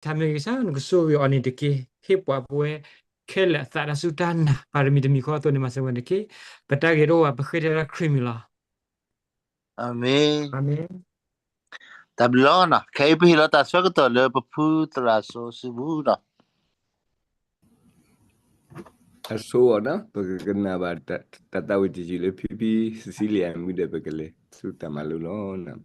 타메기산 그 소위 어니드키 힙와부에 켈라 사라수단나 파르미드미 코토네 마세원드키 바타게로와 바케라 크리밀라 아멘. 아멘 Tablona, kaipi hilata swagato le paputra so sibuna. So na pagkakana ba tatawid si Chile pipi Cecilia mi de pagkale suta malulona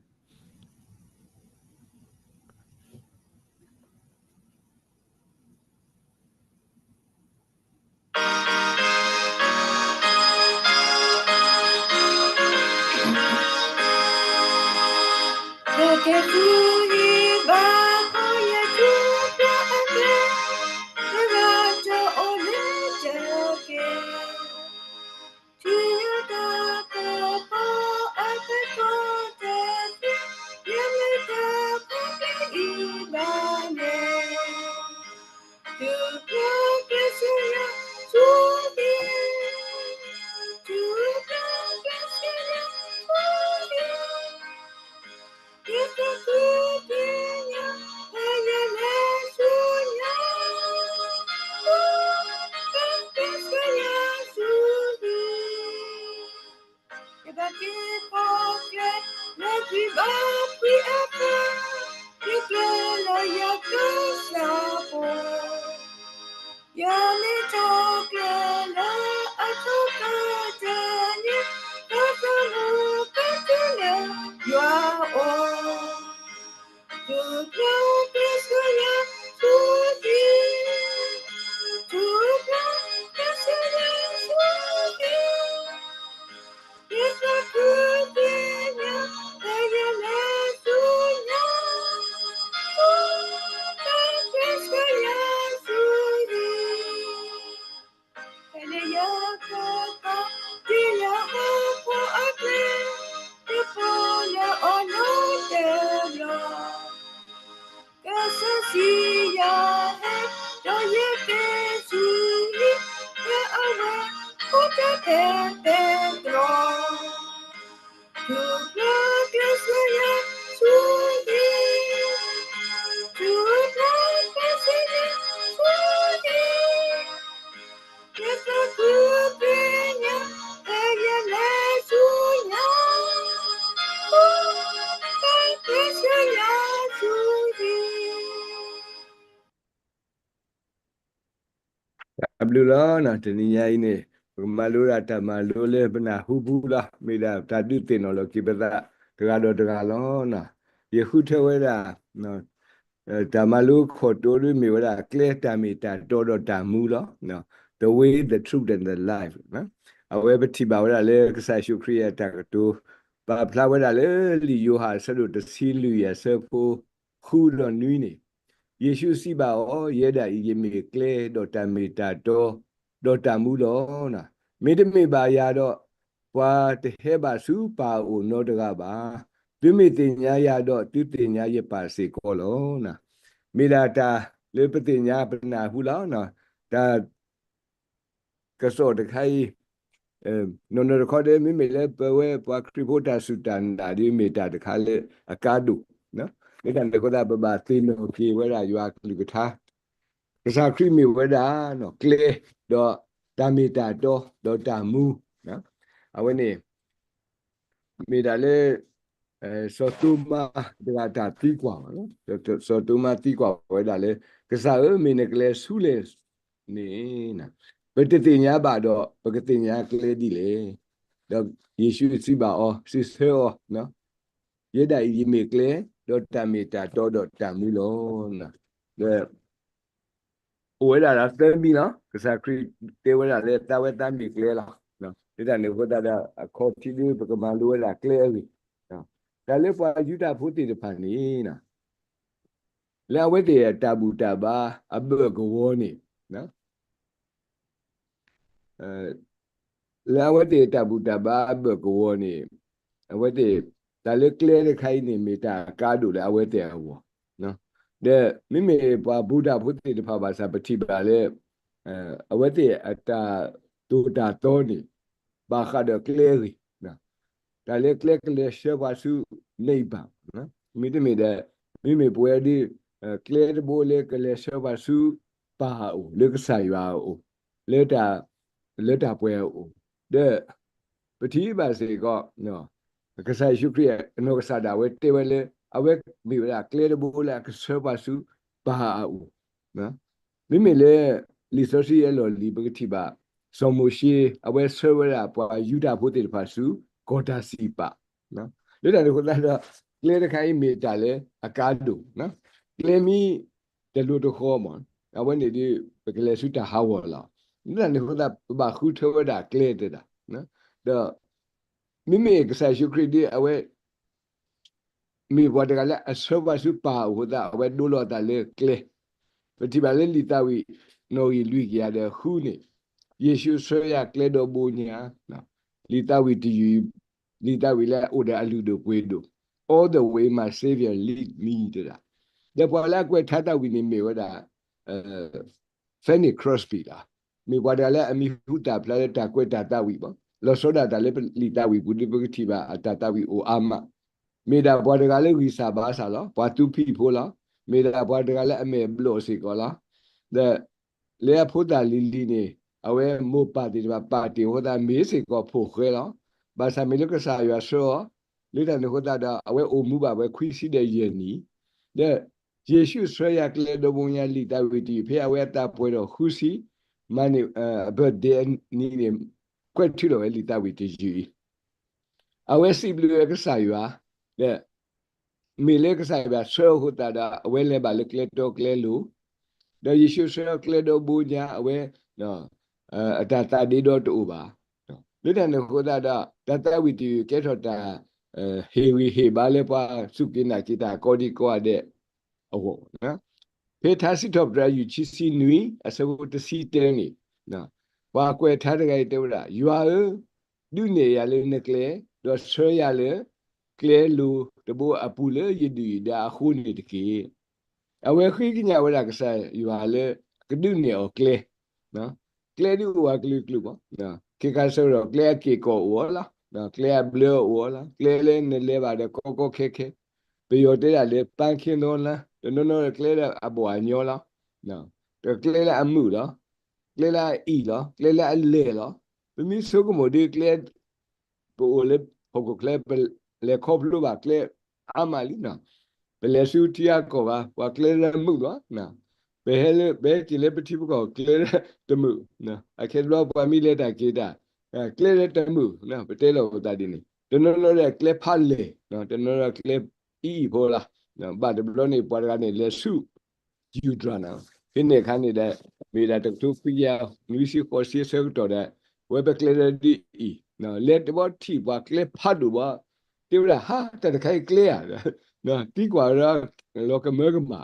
Abdullah teniya ini malura ta malule bena hubula mida tadu teknologi beta tegalo yehuteweda no tamalu khotoru miwada clear tamita todo tamulo no the way the truth and the life no awe beti bawada le kasa shukriya takatu ba plawada le li yoha salu de silu ya sepo hulo nuini Yesu si ba o yeda yemi kle dota mita do dota mulo na me ba ya do wa te heba su pa o no daga ba me tinya ya do tu tinya ye pa se ko lo na mira ta le tinya na hu lo na ta kaso de kai no no ko de me le pa we pa kripota sutan da di meta de kale akadu no ni kan de ko da ba tin no ki we da yu akli ka tha Kasa krimi weda no kle do tamita do tamu no awene midale sotuma de ta ti kwa no sotuma ti kwa weda le kasa mine kle sule ni na petete nya ba do petete nya kle di le do yesu si ba o si se o no yeda yi me kle do tamita do tamu lo na weda la tembi no kasa kri te weda le ta weda mi kle la no ida ne weda da continue porque malu weda clear wi no da le fa yuta puti de pani na la wede tabu taba abe ko woni no la wede tabu taba abe ko woni wede da le clear de kai ni meta ka do la wede wo no de mimi pa buddha puti de pa ba sa pati ba le awete ata tuta toni baja de cleri na dale cler cler sheba su neighbor na mi de mi puede เคลียร์โบเลยก็เลยชอบว่าสู้ป่าโอ้เลือกใส่ว่าโอ้เลือดป่วยโอ้เด้อปฏิบัติสิก็เนาะก็ใส่ชุกเรียนก็สาดเอาไว้เตวเลยเอาไว้มีเวลาเคลียร์โบเลยก็ชอบว่าสู้ป่าโอ้นะมิมิเลยลิซอสีเอลลีบกติบาสมมุชีเอาไว้ชอบเวลาปว่ายูดาพูดถึงภาษากอดาสีป่านะเรื่องนั้นคนนั้นเคลียร์ใครมีแต่เลยอากาศดูนะ Klemi de lo de khomon awen de bekle suta hawala nda ne khoda ba khu thoda kle de da na da mimi ke sa shukri di awe mi bwa de la asoba su pa hoda awe do lo da le kle peti ba le lita wi no yi lui ya de khu ne yeshu so ya kle do bo nya na lita wi di lita wi la o da alu do kwe do all the way my savior lead me to that the bola kwe thata wi ni me wada Fanny Crosby la me wada la ami huta pla ta kwe ta wi ba lo so da le li ta wi bu di bu ti ba ta wi o ama me da boda ga le wi sa ba sa lo ba tu phi pho la me da boda ga le ame blo si ko la the le pho da li ni awe mo pa ti ba pa ti ho da me si ko pho khwe lo ba sa me lo ka sa ya so le da ne ho da awe o mu ba we khwi si de ye ni the ယေရှုဆွဲရကလေးတော်ဘုံရလိတဝိတိဖေအဝဲတာပွဲတော်ခုစီမနိဘတ်ဒေနီနေကွက်ထီတော်လိတဝိတိကြီးအဝဲစီဘလူကဆာယွာတဲ့မီလေကဆာယွာဆွဲဟူတာအဝဲလဲပါလေကလေးတော်ကလေးလူတဲ့ယေရှုဆွဲကလေးတော်ဘုံညာအဝဲနော်အတတာဒီတော်တူပါလေတဲ့နခုတာတတဝိတိကဲထော်တာဟေဝီဟေဘာလေပါစုကိနာကိတာကောဒီကောတဲ့哦，那，เพทาสิทอบราอยู่ชิซีนุยอาศัยตัวสีเตนี่นะว่ากูท่าได้ไงเท่าไหร่ยูอาดูเนี่ยยาเลยนักเลดอสเชียเลยเคลลูตบัวอปูเลยยืดดาคูนี่ตะกี้เอาไว้คุยกันอย่างเวลาก็ใส่ยูอาเลยก็ดูเนี่ยโอเคนะเคลดูว่าเคลคลุบนะคือการสรุปเคลกี่ก็วัวละนะเคลเบลวัวละเคลเลยเนี่ยเลยว่าเด็กก็เคไปโยเตะเลยปังคินโดนละnoเคลละอบัวญอละนะแต่เคลละอมูละเคลละอีละเคลละเลละมีสุกโมดีเคลปูเลพกเคลเปเลคอบลูบาเคลอามาลีนะเปเลสูติยาก็ว่าเคลละมูละนะเปเฮเลเบกิเลปติบุก็เคลละตมูนะอะเคลบามีเลตากีตาเคลละตมูนะเปเตโลตาดินี่noเคลพาเลนะnoเคลอีโพละนะบาดบลนี่ปวดกันนี่เลสุยูดรานะฟินเนี่ยคันนี่ได้มีได้ตทุปิยานิสิโคสิเซกตัวได้เวเบเคลดีอีนะเลตบอที่ว่าเคลพัดดูว่าที่ว่าฮะแต่ใครเคลียร์นะที่กว่าเราโลกเมืองมา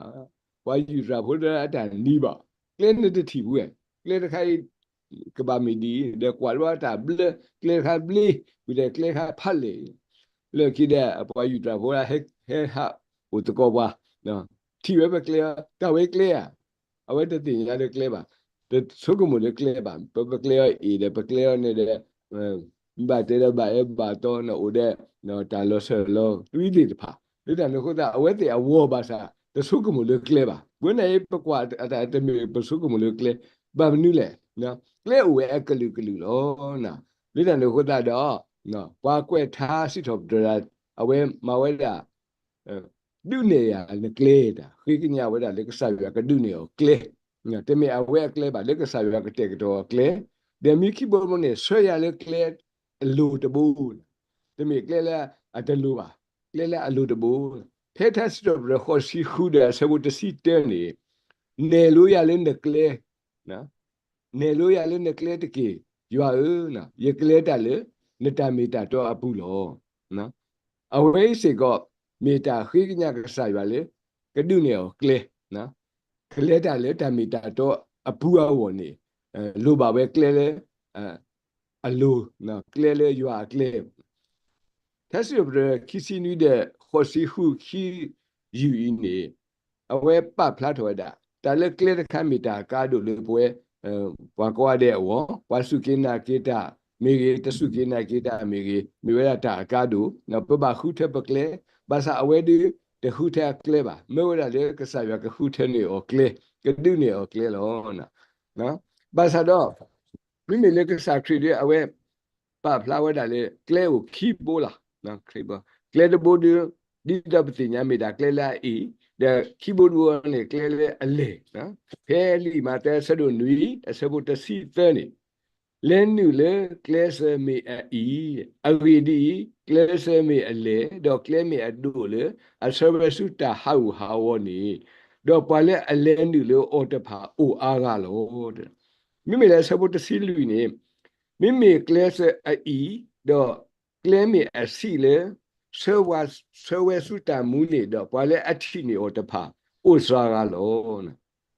ว่ายูดราพูดได้แต่นี่บ่เคลนี่จะที่เว้ยเคลใครก็บามีดีเด็กกว่าว่าแต่เบลเคลใครเบลวิเดเคลใครพัดเลยเลิกคิดได้พอยูดราพูดได้เฮ้ฮะอุตโกวานะที่เว็บเคลียร์ก็เว็บเคลียร์เอาไว้จะติดยาเด็กเคลียร์ป่ะแต่สุกุมุเด็กเคลียร์ป่ะเว็บเคลียร์อีเด็กเคลียร์เนี่ยเด็กบาดเจ็บบาดตัวนะอุเดนะตาลเสลวิลิตป่ะนี่แต่เนี่ยเขาจะเอาไว้ที่เอาวัวป่ะซะแต่สุกุมุเด็กเคลียร์ป่ะวันไหนประกวดแต่มีประสุกุมุเด็กเคลียร์แบบนี้แหละนะเคลียร์อุเอกลือล้อนะนี่แต่เนี่ยเขาจะนะว่ากูท่าสิทบดราเอาไว้มาไว้ละดูเนี่ยเล็กเล็ดคือกินยาเวลาเล็กสายก็ดูเนี่ยเกลเนี่ยแต่ไม่เอาไว้เกลแบบเล็กสายก็เตะตัวเกลเดี๋ยวมีขี้บอลเนี่ยช่วยอะไรเกลลูตบูแต่ไม่เกลละอัตลูป่ะเกลละลูตบูเพทสต์บรขอสีขุดสมุทรสีเตนี่เนลูยาเลนเกลนะเนลูยาเลนเกลตะกี้อยู่นะยเกลตะเลยเนตามีตาตัวอปุโลนะเอาไว้สิก็มีตาขี้กินยากระใส่ไปเลยก็ดูเนี่ยเกลนะเกลตาเลยแต่มีตาตัวอปูเอาวันนี้ลูบาเวเกลเลยอลูนะเกลเลยอยู่เกลถ้าสิบเรื่องคิดสินุเดข้อสิหูขี้อยู่อินนี่เอาไว้ปับพลาดหัวดาแต่เลิกเกลตข้ามีตากาดูเลยป่วยว่าก็ว่าเดี๋ยวว่าสุกินาเกตามีตสุกินาเกตามีเวลาตากาดูนะปะบาคุเทปเกลภาษาเอาไว้ดู the hotel clever. Mora le Casavia, the hotel or clay, the duny or clay on. No, Basado, we may look at Sacred away, but flower that clay will keep bola, no, Claiber. Clay the body did up the Yamida Clela E, the keyboard one, clearly a lay, no, fairly matter, said on we, as about the sea 30. Lennu le klese me a I avidi klese me a le do kle me a do le a servisuta how ni do pale a lennu le otapa o aga lo mimi le sabota silu ni mimi klese a I do kle me a si le servisuta muni do pale a tini otapa o saga lo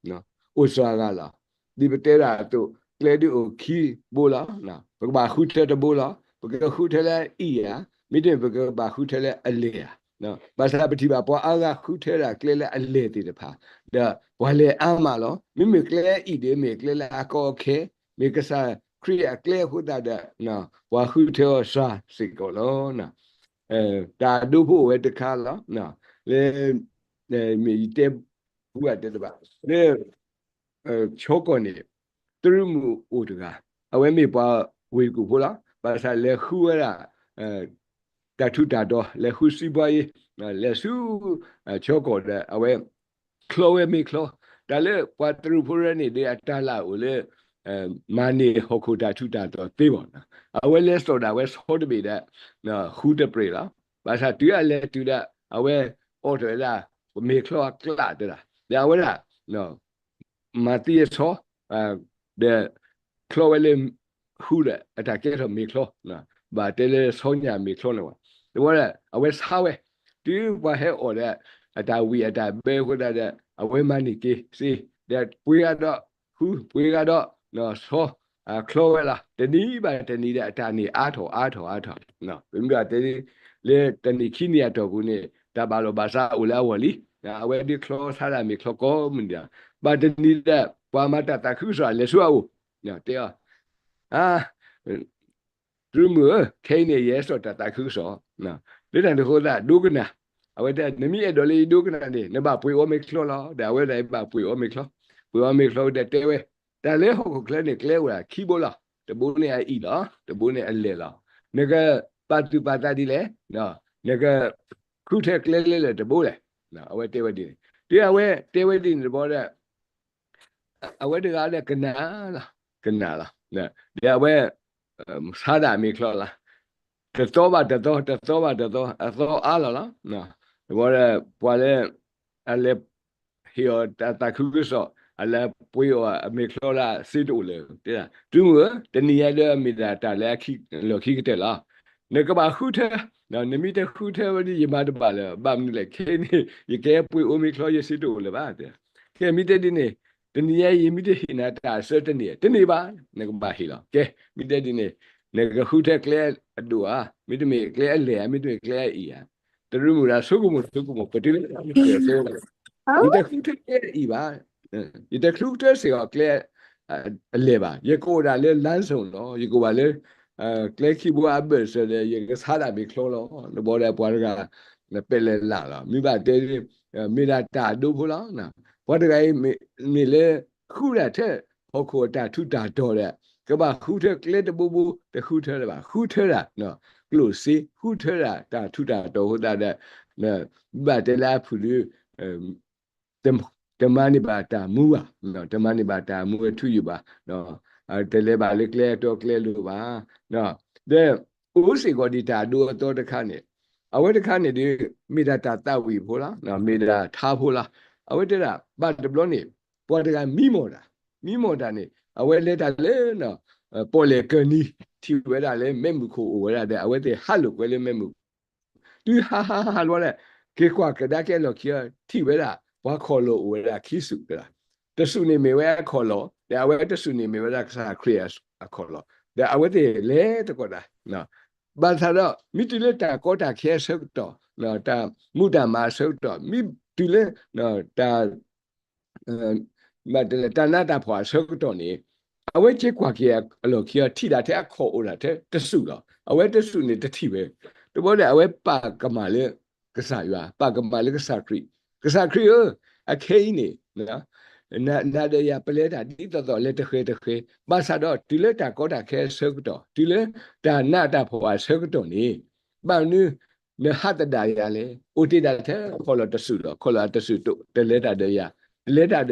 no o saga la di betera to Glad o key bola na ba huta de bola ba hutela ia midin ba hutela alea no ba sa pati ba po aga hutela klela ale ti de pha da wale ama lo mi mi kle I de mi klela ko khe mi ka sa kriya kle huta da na wa hutela sa si ko lo na da du bu we de ka lo na le mi te bu de ba le choko ni Trumu Utuga. I went me by Wigula, but I let who era Tatuta do, let who see by Lesu Choco that I went Chloe me clo. Dale, what through Purani de Atala will Mani Hoku Tatuta do Thibon. I will let so that was hot to be that who the prayer, but I do let to that I wear order that me clo glad that. There were no Matthias ho. The Chloe Huda attack of me clo, no, but the Sonia me clone. The water, I was how do you what hell or that at that we at that bear with that away money see that we are not who we are not no so Chloe the knee by the need at any ato no we got the Kini at Ogune Tabalo Basa Ulawali now where the clothes had me clock but the need that Pamata Takusa, Lesuau. No, dear. Rumor, Kane, yes, or Tatakusa. No, didn't hold that Dugana. I went at Nemi Dolly Dugana, never we all make clola, that way they bap we all make cloth. We all make cloth that they way. That leho clinic lewa, Kibola, the bone I eat, the bone and lela. Nigger Patu Patadile, no, nigger Kutek Lele, the bullet. No, I went they were doing. Dear way, they were in the border. I went to the canal. Yeah, where Sada me clola. The Toba, I thought Alala. No, what a lep here that I could so. I left Puyo, me clola, Sidule. Yeah, do the near me that I like Lokitella. Nekaba Hooter, now Nemita Hooter, you might have bam like Kenny, you can't put Omicloya Sidule about there. Came me didn't the near immediately at a certain year. The neighbor, Negabahila. Okay, me dead in it. Negahuta clear a dua, me to make clear layer, me to clear ear. The room would have Sugumo, particularly. Eva, it accrues your clear a lever. You go a little lanson, no, you go a little Clacky Abbas, you get Hadabi Clolo, the border Puaga, the Pele Lala. Me by David, Midata Dupulana. What I me le Hurate, Hokota Tuta Dora. Kaba Hooter, let the boo, the Hooter, no, glue, see, Hooter, that Tuta Doda, no, but the lap who the money bata mua, no, the money bata mua to you, no, the leba leclerc to clear luba, no, the Usi got it, do a daughter canny. I went to canny, me that we pola, no, me that tapola. I went up, but the blonde, what I mimo dani. I went let a learn, Polecani, Tiwella, Memuko, or whether I went a hallo, well, memu. Do you ha, what Kikwa, Kadaka, look here, Tiwella, Wakolo, or a kisu. The Sunni me wear a color, the I went to Sunni me wear a clears a color. The I went a later goda, no. But I don't, me to let a quota care sector, no, Muda ma sector, me. Tule no ta but the tanata po sector ni I went check what here look here tea that I call that the sugar I went to soon the tea the body I went back kamale กษายว่าปากมาเลยกษาครีอะเคนี่นะนาเดียเปเลดาดิต่อเลตะเคบาซาดอติเลตาก็ตาแค่เซกตอติเลตานาตาพอเซกตอนี่บางนึเนหัตดายาเลอุติดาเทคอลตสุดคอลตสุดเตเลตาเดียเลตาเด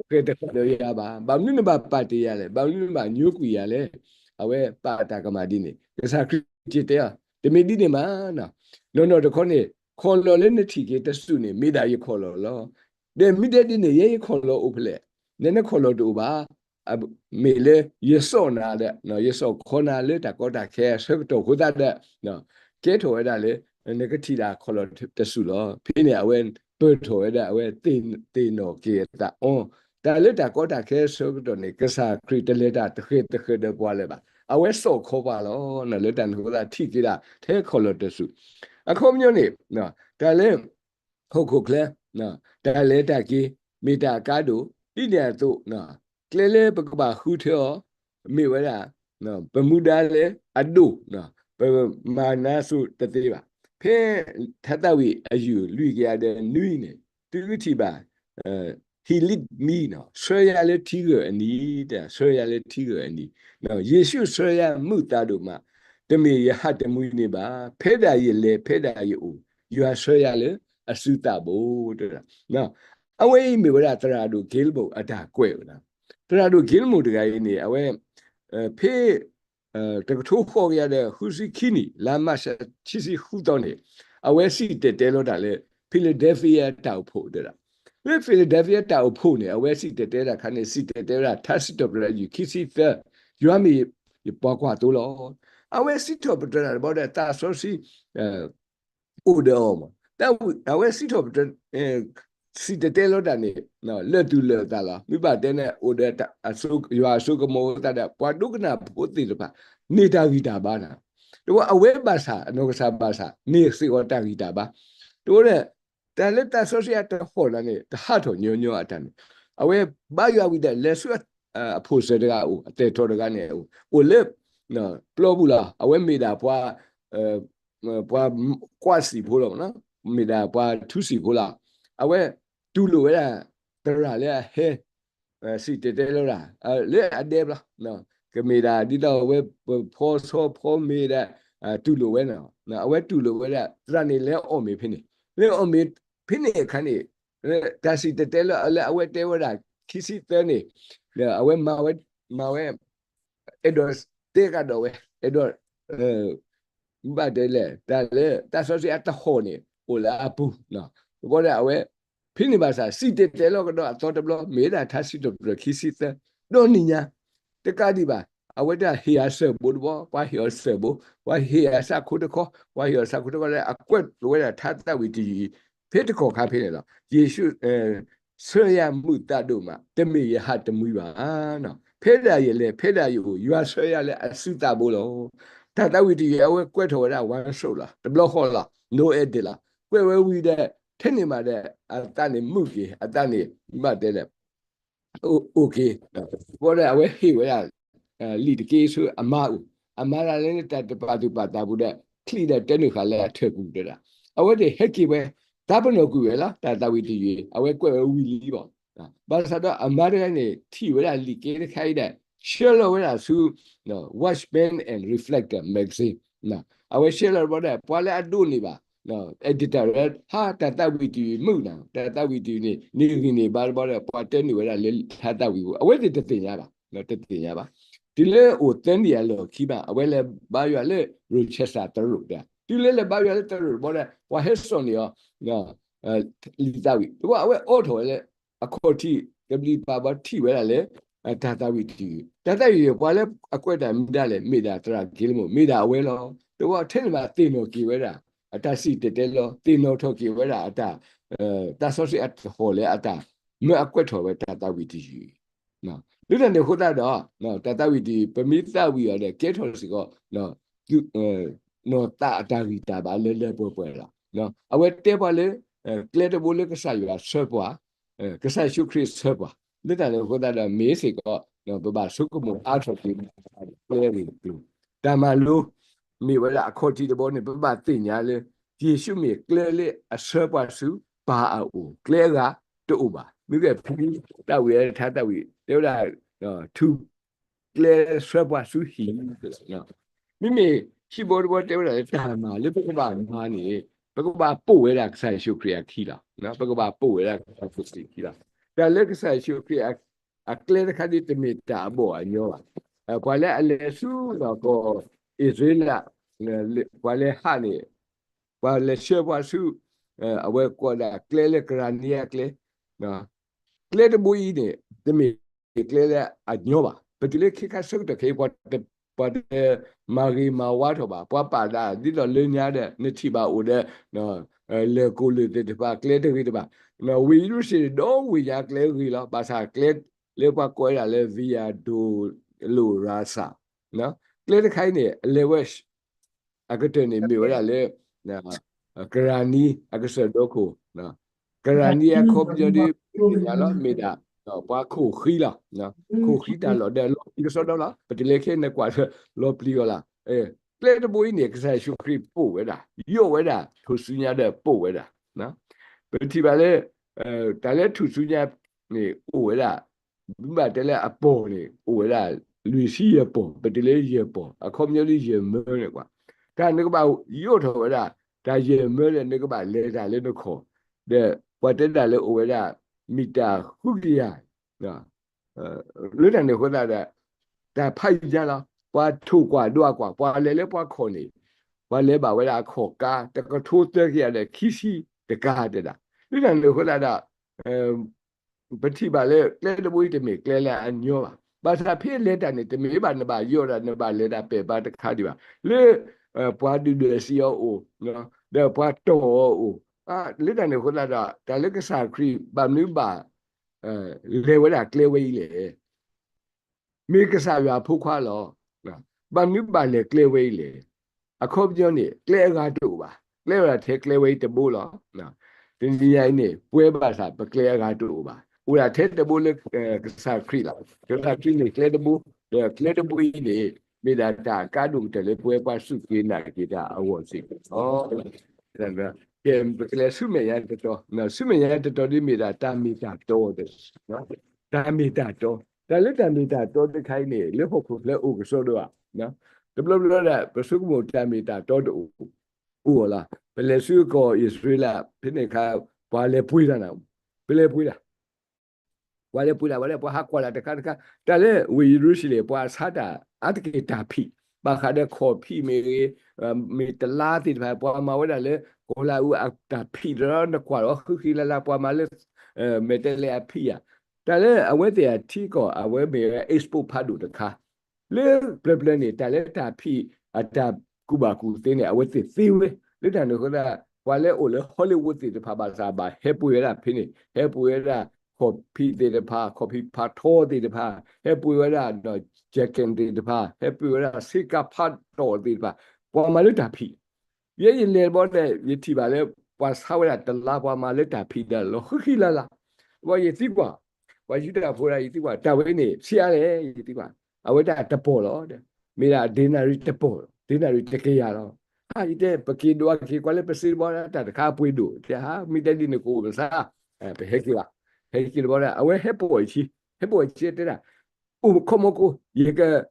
เคตะเดียบางนึนบาปาติยาเลบางนึนบาญูกุยาเลเอาเวปาตากมาดินี่กษาคริจิเตยเตมีดินี่มานะโนตะคนนี่คอลเลนติเกตสุนี่มีดายคอลลอเดมิเดดินี่เยคอลอุเพเลเนี่ยคอลดูบาเมเลเยโซนาเดเนาะเยโซคอนาเลตะก็ตาแค่เซกตอคุดาเดเนาะเกโถเอดาเลเนี่ยก็ทีดาคอลตสุลอพี่เนี่ยเวนเปิดโถเอดาเวตีโนเกตาอ๋อแต่เลตะก็ตาแค่เซกตอนี่กษาคริตเลตาตะเคเดกว่าเลยบาเอาไว้โซโคบาลอเนาะเลตันคุดาที่กีดาเทคอลตสุอะคอมยูนี่เนาะแต่เลဟုတ်ခုကလဲနော်ဒါလဲတက်ကြီးမိတာကားတို့တိတယ်တို့နော်ကလဲလဲပကပခူထောမိဝရနော်ပမူဒါလဲအဒုနော်ပမာနာစုတသေးပါဖဲထတဝီအယူလူကြရတဲ့နွိနေတူတိပါဟီလစ်မီနော်ဆွဲရလဲထီးရအနီးတဲ့ဆွဲရလဲထီးရအနီးနော်ယေရှုဆွဲရမှုတာတို့မှာတမေယဟတမူနေပါဖဲတာရလေဖဲတာရဦးယူဆွဲရလဲအစုတဘို့တဲ့နော်အဝေးမေဝရတရာတို့ဂေလ်ဘုအတာကွဲ့လားတရာတို့ဂေလ်မိုတကကြီးနေအဝဲဖေးတကထိုးခေါ်ရတဲ့ဟူစီခီနီလာမတ်ချီစီဟူတော့နေအဝဲစီတဲလို့တာလေဖီလာဒဲဖီးယားတောက်ဖို့တဲ့လေဖီလာဒဲဖီးယားတောက်ဖို့နေအဝဲစီတဲတာခါနေစီတဲတာထတ်တော့ပြယူခီစီဖဲယူအမီပွားကွာတိုးလို့အဝဲစီတော့ပြတာဘောတဲ့တာဆိုစီဥဒေအောမแต่เอาไว้สิทบสิเตลอดนี่เนาะเลตุเลตาลามิบะเตเนโอเดตอสุยาสุกโมตะปวดุกนะโพติลปะเนตาวิตาบานะตัวอเวบาสาอโนกสาบาสาเนสิโอตาวิตาบาตัวเนี่ยแต่เลตาโซเชียตโหละนี่ตะหะโถညွညွအတန်အဝဲဘာယဝိတဲ့လက်ဆွအဖို့စတကအိုအတေထောတကနေအိုလက်နော်ပလောဘူးလားအဝဲမိတာပွားပွားကွာစီဖို့လို့နော်မိတာပွားထုစီဖို့လားအဝဲတူလို့ရတရလေဟဲစီတဲလို့လားလေအဒေဘလားနော်ကမိတာဒီတော့ဝဲဖောဆောဖောမိတာတူလို့ဝဲနော်အဝဲတူလို့ဝဲတရနေလဲအော်မေဖိနေလဲအော်မေဖိနေခါနေဒါစီတဲလို့အဝဲတဲဝဲတာခီစီတဲနေအဝဲမဝဲအဲ့တော့တဲကတော့ဝဲအဲ့တော့ဘာတဲလဲဒါဆိုစီအတဟောနေโอลาปูเนาะก็ได้เอาไว้พินิบาษาสิเตเตแล้วก็တော့တော့တဘလမေတာทัสิตบลခိစိတတော့နိညာတကတိပါအဝဒဟီယာဆဘူဘောဝါဟီယာဆဘူဝါဟီယာဆခုတခောဝါဟီယာဆခုတခောလည်းအကွက်လိုရထတဝီတီဖေတခောခါဖေးတယ်တော့ယေရှုဆွေရမှုတတို့မှာတမေယဟတမူပါနော်ဖေးတာရလေဖေးတာယူယူဆွေရလေအစုတဘို့လို့ထတဝီတီအဝဲကွက်ထော်ရဝမ်းဆုပ်လားတဘလခောလားနိုအက်ဒီလားကွယ်ဝဲဝီတဲ့ထင်းနေမှာတဲ့အတန်နေမှုကြီးအတန်နေမှတ်တဲ့โอเคဘောရအဝဲဟိဝဲလီတကေဆိုအမရာလည်းတပါတူပါတာဘူးတဲ့ခလီတဲ့တဲနုခါလဲထက်ကူတဲ့အဝဲတဲ့ဟက်ကီပဲဒါပနောကူရလားတာဝီတီရေအဝဲကွယ်ဝဲဝီလီပေါ့ဘာသာတော့အမရာနဲ့ထီဝဲလီကေခိုင်တဲ့ရှယ်လောဝဲဆူနော် watch band and reflector magazine နော်အဝဲရှယ်လောဘောတဲ့ပွာလဲအဒုနေပါနော် editor ဟာတဝီတီမှုနာတဝီတီနေဘာဘာပွာတဲနေဝဲလေတဝီကိုအဝဲတဲ့တင်ရပါနော်တင်ရပါဒီလေဟိုတန်ဒီရလို့ခိပါအဝဲလေဘာရလေရူချက်စာတရုတဲ့ဒီလေဘာရလေတရုဘောတဲ့ဝါဟက်ဆွန်ရောနော်လီတဝီဒီကအဝဲအော်ထော်လေအခေါ်တီကဘလီပါဘာတီဝဲလေတဝီတီပွာလဲအကွက်တာမိတာလေမိတာတရာဂိလမိုမိတာအဝဲလို့တော့ထင်းမှာတင်တော့ကြည်ဝဲတာအတစီတဲလို့တင်တော့ထော်ကြည်ဝဲတာအတတာဆောစီအဟောလေအတမအကွက်ထော်ပဲတဝီတီနော်လူတဲ့ခုတာတော့နော်တဝီတီပမိတဝီရတဲ့ကဲထော်စီကနော်နော်တာဝီတာပါလဲပွဲလားနော်အဝဲတဲပါလေကလက်တဘိုးလေကဆာယူဆွဲပွားကဆာရှုခရစ်ဆွဲပွားလူတဲ့ခုတာတော့မေးစီကနော်ဘာဆုကမအားထုတ်ပြီးလဲရီလူဒါမှလို့မိဝဲအခေါ်တီတဘောနဲ့ပပတင်ညာလေ ယေရှုမေကလေလေအစပါစုပါအိုကလေကတူပါမိကဖီတောက်ရထားတောက်ရတဲ့လာသူကလေစပါစုဟီနော်မိမိရှိဘောဘောတဲ့လာတာမှာလေပကပါမာနေပကပါပို့ဝဲတာဆိုင်ရှုခရီးခီလာနော်ပကပါပို့ဝဲတာဖုစီခီလာဒါလေကဆိုင်ရှုခရီးကလေခဒီတမီတာဘောအညောပွာလေအလေစုတော့ကိုဣသရေလပွာလေဟာနေပွာလေရှေပွာစုအဝဲကောလာကလေလေကရနီယာကလေနော်ကလေတဘူီနေတမီကလေလေအညောပါပတိလေခိကဆုတ်တခေပွာမာဂီမာဝါတော့ပါပွာပါတာဒီတော့လင်းရတဲ့နှစ်ချီပါဦးတဲ့နော်လေကိုလေတဲ့ပါကလေတဲ့ဒီပါနော်ဝီရုရှိတော့ဝီရကလေကြီးလားပါစာကလေလေပွာကွဲရလေဗီယာဒိုလိုရာစာနော်ကလေတခိုင်းနေလေဝက်အကတဲ့နေမြေရလေနော်ကရာနီအကစဒိုကိုနော်ကရာနီအခေါ်ပြဒီရလားမေတာတော့ပွားခုခီလာနော်ခုခီတာလော်တယ်လော်ဒီဆိုတော့လားပတိလေခဲနေကွာလော်ပလီယောလားကလေတဘွေးနေကစားရှုခရီပို့ဝဲတာယော့ဝဲတာသူစညာတဲ့ပို့ဝဲတာနော်ပတိပါလေဒါလည်းသူစညာနေအိုဝဲတာဒီမှာတလည်းအပေါ်နေအိုဝဲတာလူစီရပေါ်ပတိလေရပေါ်အခုမျိုးလေးရမဲနေကွာဒါနေကပါယော့တော်ဝဲတာဒါရမဲလေနေကပါလေဒါလည်းတော့ခေါ်တဲ့ဝတ်တဲ့လည်းအိုဝဲတာမီတာခုကရနော်လွတ်တယ်နေခွတ်တာဒါဖိုက်ကြလားပွားထုတ်กว่าတော့กว่าပွားလဲပွားခေါ်နေပွားလဲပါဝဲတာခေါ်ကာတကထိုးတဲ့ရတဲ့ခီစီတကားတဲ့တာလွတ်တယ်နေခွတ်တာပတိပါလေကလဲတပွေးတမေကလဲလာအညောပါဘာသာဖေးလက်တာနေတမေပါနပါယောတာနပါလက်တာပဲပါတခါဒီပါလေပွားဒူဒစီယောနော်တဲ့ပွားတော်လက်တယ်နေခွတ်တာဒါလက်ကစားခရီဘာနုပါလေဝဲတာကလေဝဲကြီးလေမိကစားရဖုတ်ခွာလောနော်ဘာနုပါလေကလေဝဲကြီးလေအခုပြောနေကလေကားတူပါကလေရတဲ့ကလေဝဲတဘူလောနော်တင်ဒီရိုင်းနေပွဲပါစားပကလေကားတူပါဦးရတဲ့တဘူလေကစားခရီလာကစားခရီနေကလေတဘူကလေတဘူကြီးလေမိတာကားတူတယ်လေပွဲပါစုကိနာကိတာအဝစီဩဒါကဲကလေဆုမေရတဲ့တော့နော်ဆုမေရတဲ့တော့ဒီမိတာတာမီတာတော့တယ်နော်တာမီတာတော့ဒါလက်တာမီတာတော့တခိုင်းနေလေဖို့ဖို့လေဥကဆိုတော့နော်တဘလဘလတဲ့ပစုကမိုတာမီတာတော့တူဥလားဘယ်လေဆုကိုဣသရေလဖိနေခါဘာလေပွေးတာနော်ဘယ်လေပွေးတာဘာလေပွေးတာဘာလေပွားဟာကွာလာတခါဒါလေဝီရုရှိလေပွားစားတာအတကေတာဖိဘာခါတဲ့ခေါ်ဖိမေတလာတိဘာပွားမဝဲတာလေကိုလာဦးအတာဖိတော့နကွာတော့ခီလာလာပွားမလေမေတလေအဖိယာဒါလေအဝဲတဲ့ထီကောအဝဲမေexport ဖတ်လို့တခါလေပလပလနေတာလေတာဖိအတာကူဘာကူတင်းနေအဝဲတဲ့သေဝဲလေတန်တော့ကဝါလေအိုလေဟောလိဝုဒ်တိဖာဘာသာဘာဟေပူရတာဖိနေဟေပူရတာခေါ်ဖိတဲ့ဖာခေါ်ဖိဖာထောတဲ့ဖာဟေပူရတာတော့ဂျက်ကင်တဲ့ဖာဟေပူရတာစိကဖတ်တော်တဲ့ဖာပွားမလို့တာဖိye le bo de ye ti ba le wa sa wa da la bwa ma le ta phi da lo khi la la wa ye ti kwa wa yu da pho da ye ti kwa ta we ne sia le ye ti kwa a we da ta po lo de me da dinari ta po dinari te ke ya lo ha ye de pa ki do ki kwa le pa si bo da ta kha pwe do te ha mi de di ne ko sa pe he ki bo da a we he po chi te da u ko mo ko ye ka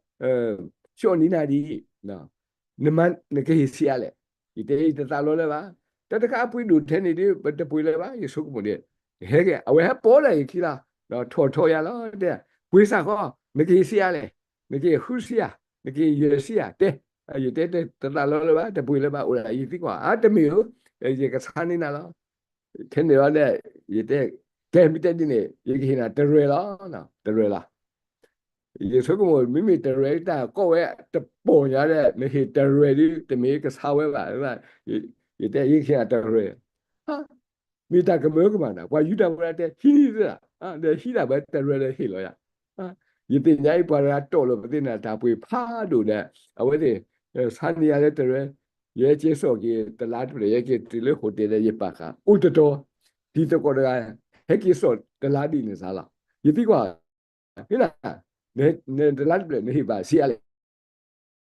sho ni na di no ne man ne ke sia le ite ta lo le ba ta ka pui du the ni di ta pui le ba ye su ko de he ke a we ha po le ki la no tho ya lo de pui sa ko me ki sia le me ki hu sia me ki ye sia de ye de ta lo le ba ta pui le ba o la ye ti kwa a de mi ho ye ka sa ni na lo the ni lo de ye de ke mi de ni ye ki na de re lo no de re la ye so ko mi mi de re ta ko we ta po ya de me ki de re di de me ka sa we ba ye de ye ki na de re ha mi ta ka me ko ma na wa yu da wa de hi da de hi da ba de re de hi lo ya ha ye de nyai pa ra to lo ba de na da pwe pha do de a we de sa ni ya de de re ye che so ki de la de ye ki de le ho de de ye pa ka o de do di de ko da he ki so de la di ni sa la ye ti kwa he la ne de la de ne hi ba si ya le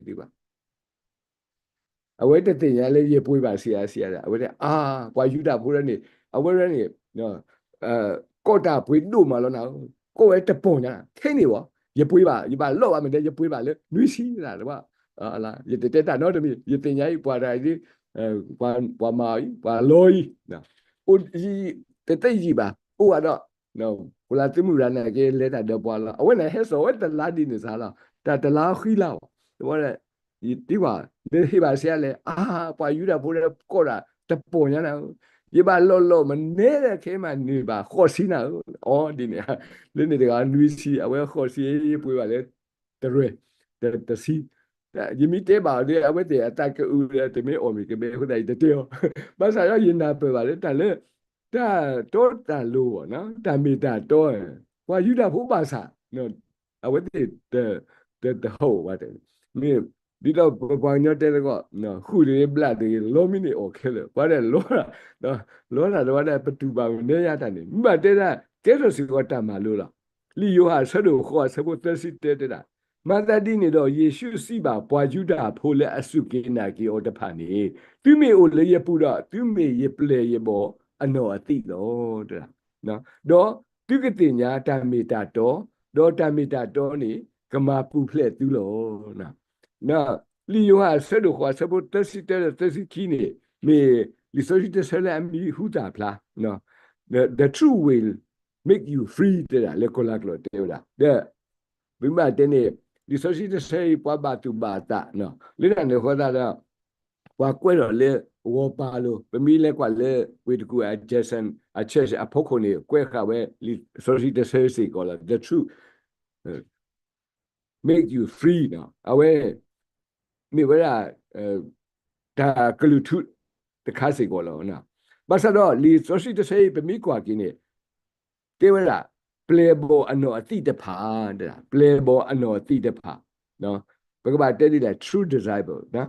ti kwa away the thing I let you put by see away why you da put any away any no got up with do malo now go at the point kenny wa you put by you by low I mean you put by you see that what la you did that not me you think I what I did one my one loy no would ye the thing ba oh I don't no well I think we ran again later the ball when I have so what the lad in his hala that the la hila whatဒီပါဒီပါဆရာလေပွာယူတာဘိုးတဲ့ကောတာတပုံညာနာဒီပါလောမနေတဲ့ခဲမှာနေပါခေါ်စီနာဩဒီနေလင်းနေတကနွီစီအဝဲခေါ်စီပွေးပါလေတရွေတစီဒီမီတဲပါဒီအဝဲတဲ့အတက်ကဦးတဲ့တမေအော်မီကဘေခုတိုင်တေယောဘာသာရရင်နာပဲပါလေတလေတာတော့တလို့နော်တမီတာတော့ပွာယူတာဘိုးပါစာနော်အဝဲတဲ့ဟုတ်ပါတယ်မင်းဒီတော့ဘာညတဲ့ကောနော်ခုလေးဘလတ်တွေလောမီနေโอเคလေဘာလဲလောတာနော်လောတာတော့တဲ့ပတူပါနေရတာနေမတဲ့တာကဲဆိုစီကတမလို့လားလီယိုဟာဆဒိုခေါ်ဆဘသက်စီတဲ့တာမသတိနေတော့ယေရှုစီပါပွာယူတာဖိုးလဲအစုကိနာကီအော်တဖာနေသူမေအိုလေရပူတော့သူမေရပလေရဘောအနော်အတိတော့တဲ့နော်တော့သူကတိညာတမေတာတော့တမေတာတော့နေကမာပူဖလက်သူလို့နော်那利用啊，这的话，这不这是几年，me，你说是这些来米胡杂不啦？喏，the true will make you free 的啦，来过来了对不啦？的，明白的呢？你说是这些把把就把的，喏，你那的话呢，话过了嘞，我把了，不米来过来，为这个啊，Jason啊，确实啊，包括呢，过下位，你说是这些是个了，the true，make you free 呢，啊喂。มีเวลาถ้ากลุ่มทุกตะขาสิก่อนแล้วนะบางส่วนลีโซชิจะใช้เป็นมีกว่ากินเนี่ยเกี่ยวกับเพลย์บอลอันโนอติเดพาเด้อเพลย์บอลอันโนอติเดพาเนาะเพราะว่าเดี๋ยวนี้ true disciple นะ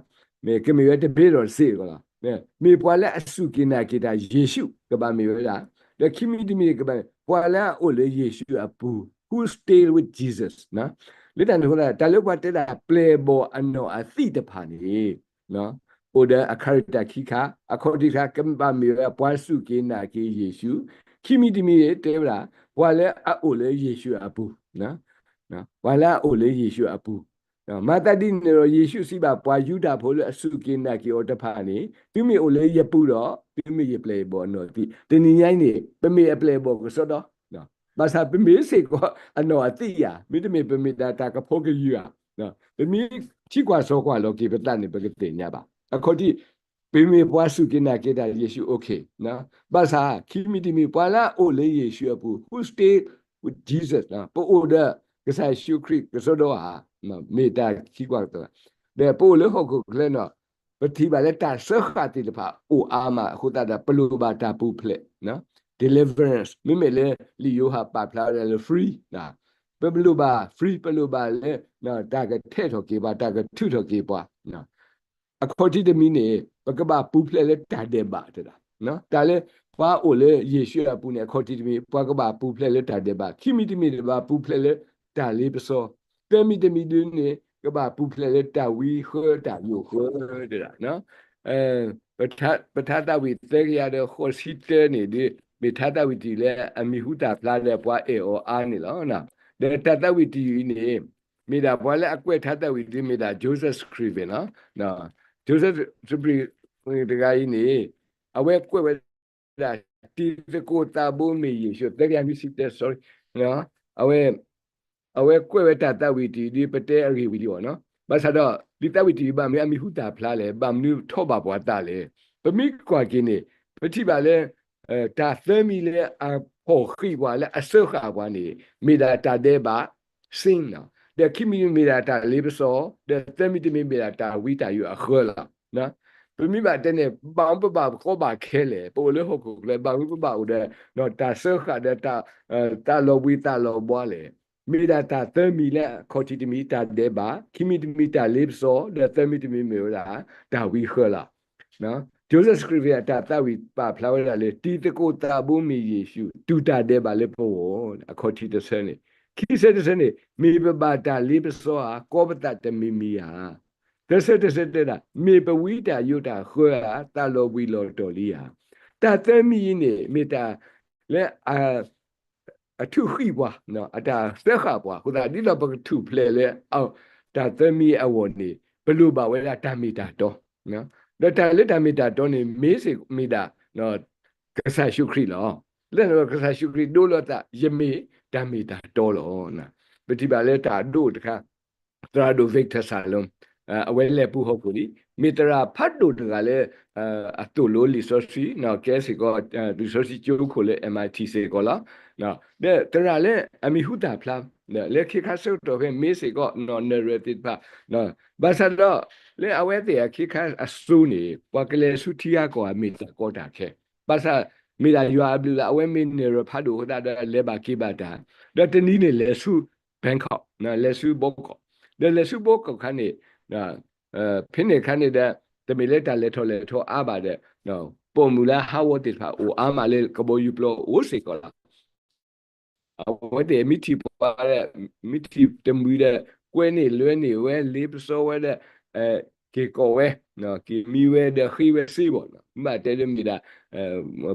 มีก็มีว่าจะเป็นรอสิก่อนละเนี่ยมีพอแล้วสุกินอะไรได้เยซูก็บ้ามีเวลาแล้วคิมิดิมีก็บ้าพอแล้วโอ้เลยเยซูอ่ะปู who stay with Jesus นะเรื่องนั้นคนละแต่เรื่องว่าแต่ละ playboy อันโนอาทิตย์ผ่านนี้เนาะโอเดออาคาริตาคิกาอาคอดิกากัมบามีว่าปวาสุกินาเกเยซูคิมิดิมีเตวลาว่าแล้วโอเลยเยซูอาปูนะว่าแล้วโอเลยเยซูอาปูมาตาดินเนเยซูสิบาปวายูดาโพลสุกินาเกอตผ่านนี้ตุมีโอเลยเยปูดอตุมีเย playboy โนติตนี่ไงนี่เป็นมี playboy ก็สดภาษาเป็นมีสิก็อันโนอติยามิตรมีเป็นมีดาตากระพกอยู่อ่ะเนาะเป็นมีชิกว่าโซกว่าโลกีเป็นตันนี่เป็นกติเนี่ยป่ะคนที่เป็นมีพวาสุกินาเกดาเยซูโอเคนะภาษาคิมิติมีพวาละโอเลยเยซูปู who stay with Jesus นะพวกโอเดอร์ก็ใส่ชูคริกก็สดว่านะเมตาชิกว่าตัวเดี๋ยวพวกเรื่องของกูเล่นเนาะปฏิบัติตาเสกขาติลพาโออามาขุดาดาปลูบาตาปูเพลนะ deliverance มิเมเลลิโยฮาปาพลาเรล free นะเปบลูบา free เปลูบาเลนะตากะเทถอกีบาตากะทุถอกีปะนะอะคอติเดมิเนปะกะบาปูเพลเลตาเดบาตะนะตาเลปาโอเลเยซูอะปูเนอะคอติเดมิปะกะบาปูเพลเลตาเดบาคิมิติมิเดบาปูเพลเลตาเลปโซเตมิเดมิเดเนกะบาปูเพลเลตาวีเฮตาโยเฮเดะนะปะทะตาวิเตกยาเดโคซิเตนี่ดิมีทัตวิธีและมีหุตาพลาและปวาเอโออานี่แล้วนะเดทัตวิธีนี่มีดาปวาและอควทัตวิธีมีดาโจเซฟสคริเวนนะโจเซฟสปรีตะกายนี่เอาไว้กวยดาตีตะโกตาบุมีอยู่ชุดแต่ยังมีสิเตสอรี่นะเอาไว้กวยทัตวิธีดีปะเตอรีวิดีโอนะบาซาดอดิตวิธีบามีหุตาพลาและบามีทอบาปวาตาเลยปมีกว่ากินนี่ปฏิบัติเลยตาเฟมิเลอะพอขีว่าและอเซขากว่านี่มีดาตาเดบาซิงนะเดคิมีมีดาตาลิบโซเดเฟมิติมีดาตาวิตาอยู่อะเคละนะปมีบาเตเนบางปะบาก็บาเคเลโปเลหกเลบางปะบาอุเดนอตาเซขาเดตาโลวิตาโลบวาเลมีดาตาเฟมิเลคอติมีตาเดบาคิมีมีตาลิบโซเดเฟมิติมีเมลาตาวิเคละนะโจเซฟสคริเวียตาตาวิปาพลาวเลตีตะโกตาบุมีเยซูตูตาเดบาเลโปอะคอติเตเซนี่คิเซเตเซนี่มีบาตาลิบโซอะโกบตาเตมิมียา Tese me pewida yuda khua ta lo wi lo dolia ta temi ne me ta le a tu khiwa no ata sekha bwa khuda ni lo ba tu ple le au ta temi awoni belu ba we la ta mi ta to no da ta le ta mi ta to ne me se mi da no kasa shukri lo le no kasa shukri do lo ta yeme ta mi ta to lo na beti ba le ta do ta kha tra do victor salom အဝဲလဲပူဟုတ်ကိုဒီမီတရာဖတ်တို့တကလည်းအတူလို resource နော်ကဲစီကော resource ကျိုးခိုလေ MIT စေကောလားနော်တဲ့တရာလည်းအမီဟုတာဖလားလက်ခိခါဆုတ်တော့ပဲမေးစီကောနော် narrative ပါနော်ဘာသာတော့လေအဝဲတဲ့ခိခါအဆူနေပကလေစုတီယာကောအမီတကောတာခဲဘာသာမိလာယူအဘလအဝဲမင်းနေရဖတ်တို့တာလဲပါကိပါတာတော့တနည်းနေလဲစုဘန်ကောက်နော်လဲစုဘောကောလဲစုဘောကောခါနေနော်ဖိနေခါနေတဲ့တမီလက်တာလက်ထော်လက်ထော်အားပါတဲ့နော်ပုံမူလာဟာဝတ်တစ်ဖာအိုအားမလေးကဘောယူပလို့အိုစေကောလားအဝတ်တဲ့မိတီပါတဲ့မိတီတမူတဲ့ကွဲနေလွဲနေဝဲလေးပစောဝဲတဲ့ကေကောဝဲနော်ကေမီဝဲတဲ့ခိဝဲစီဘောနော်မတဲတယ်မိတာ